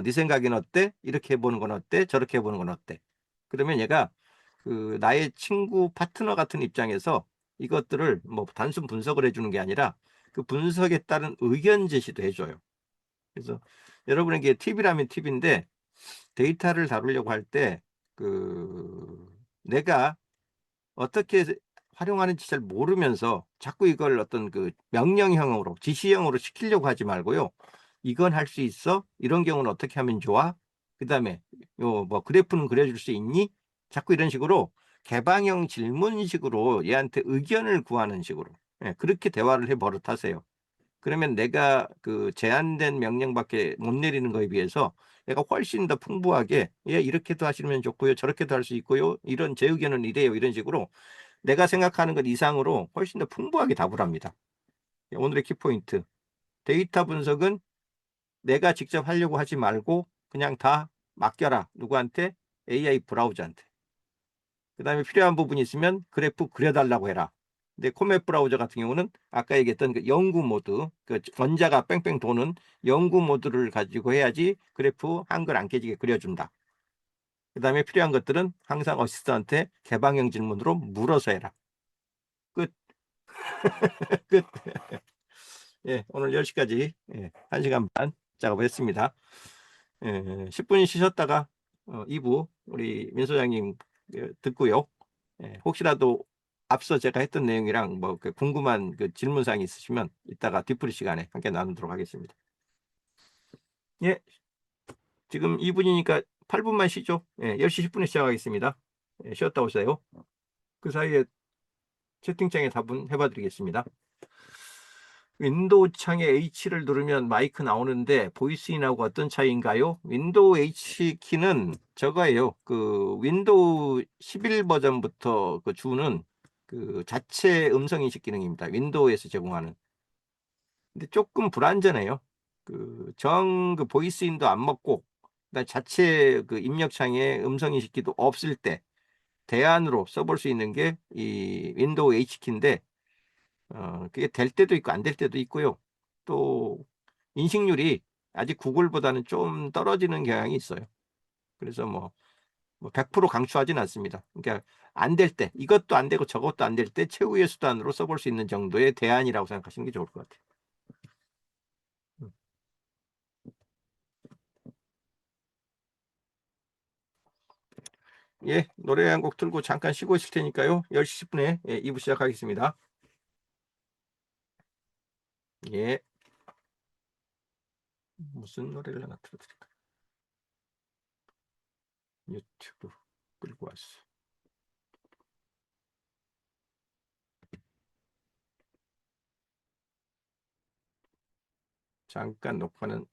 네 생각엔 어때? 이렇게 해보는 건 어때? 저렇게 해보는 건 어때? 그러면 얘가 그 나의 친구 파트너 같은 입장에서 이것들을 뭐 단순 분석을 해주는 게 아니라 그 분석에 따른 의견 제시도 해줘요. 그래서 여러분에게 팁이라면 팁인데, 데이터를 다루려고 할 때 그 내가 어떻게 활용하는지 잘 모르면서 자꾸 이걸 어떤 그 명령형으로 지시형으로 시키려고 하지 말고요. 이건 할 수 있어? 이런 경우는 어떻게 하면 좋아? 그다음에 요 뭐 그래프는 그려줄 수 있니? 자꾸 이런 식으로 개방형 질문식으로 얘한테 의견을 구하는 식으로, 예, 그렇게 대화를 해 버릇하세요. 그러면 내가 그 제한된 명령밖에 못 내리는 거에 비해서 얘가 훨씬 더 풍부하게, 예, 이렇게도 하시면 좋고요, 저렇게도 할 수 있고요, 이런 제 의견은 이래요, 이런 식으로 내가 생각하는 것 이상으로 훨씬 더 풍부하게 답을 합니다. 오늘의 키포인트, 데이터 분석은 내가 직접 하려고 하지 말고 그냥 다 맡겨라. 누구한테? AI 브라우저한테. 그 다음에 필요한 부분이 있으면 그래프 그려달라고 해라. 근데 코멧 브라우저 같은 경우는 아까 얘기했던 그 연구 모드, 그 원자가 뺑뺑 도는 연구 모드를 가지고 해야지 그래프 한글 안 깨지게 그려준다. 그 다음에 필요한 것들은 항상 어시스턴트한테 개방형 질문으로 물어서 해라. 끝. 끝. 예, 오늘 10시까지, 예, 1시간 반 작업을 했습니다. 10분 쉬셨다가 2부 우리 민 소장님 듣고요. 예, 혹시라도 앞서 제가 했던 내용이랑 뭐 그 궁금한 그 질문사항이 있으시면 이따가 뒤풀이 시간에 함께 나누도록 하겠습니다. 예, 지금 2분이니까 8분만 쉬죠. 예, 10시 10분에 시작하겠습니다. 예, 쉬었다 오세요. 그 사이에 채팅창에 답은 해봐드리겠습니다. 윈도우 창에 H를 누르면 마이크 나오는데 보이스인하고 어떤 차이인가요? 윈도우 H 키는 저거예요. 그 윈도우 11 버전부터 그 주는 그 자체 음성 인식 기능입니다. 윈도우에서 제공하는. 근데 조금 불안전해요. 그 보이스인도 안 먹고, 그다음에 자체 그 입력창에 음성 인식기도 없을 때 대안으로 써볼 수 있는 게 이 윈도우 H 키인데, 그게 될 때도 있고 안 될 때도 있고요. 또 인식률이 아직 구글보다는 좀 떨어지는 경향이 있어요. 그래서 뭐 100% 강추하진 않습니다. 그러니까 안 될 때, 이것도 안 되고 저것도 안 될 때 최후의 수단으로 써볼 수 있는 정도의 대안이라고 생각하시는 게 좋을 것 같아요. 음. 예, 노래 한 곡 틀고 잠깐 쉬고 있을 테니까요. 10시 10분에 2부 시작하겠습니다. 예. 무슨 노래를 하나 틀어드릴까요? 유튜브 끌고 왔어. 잠깐 녹화는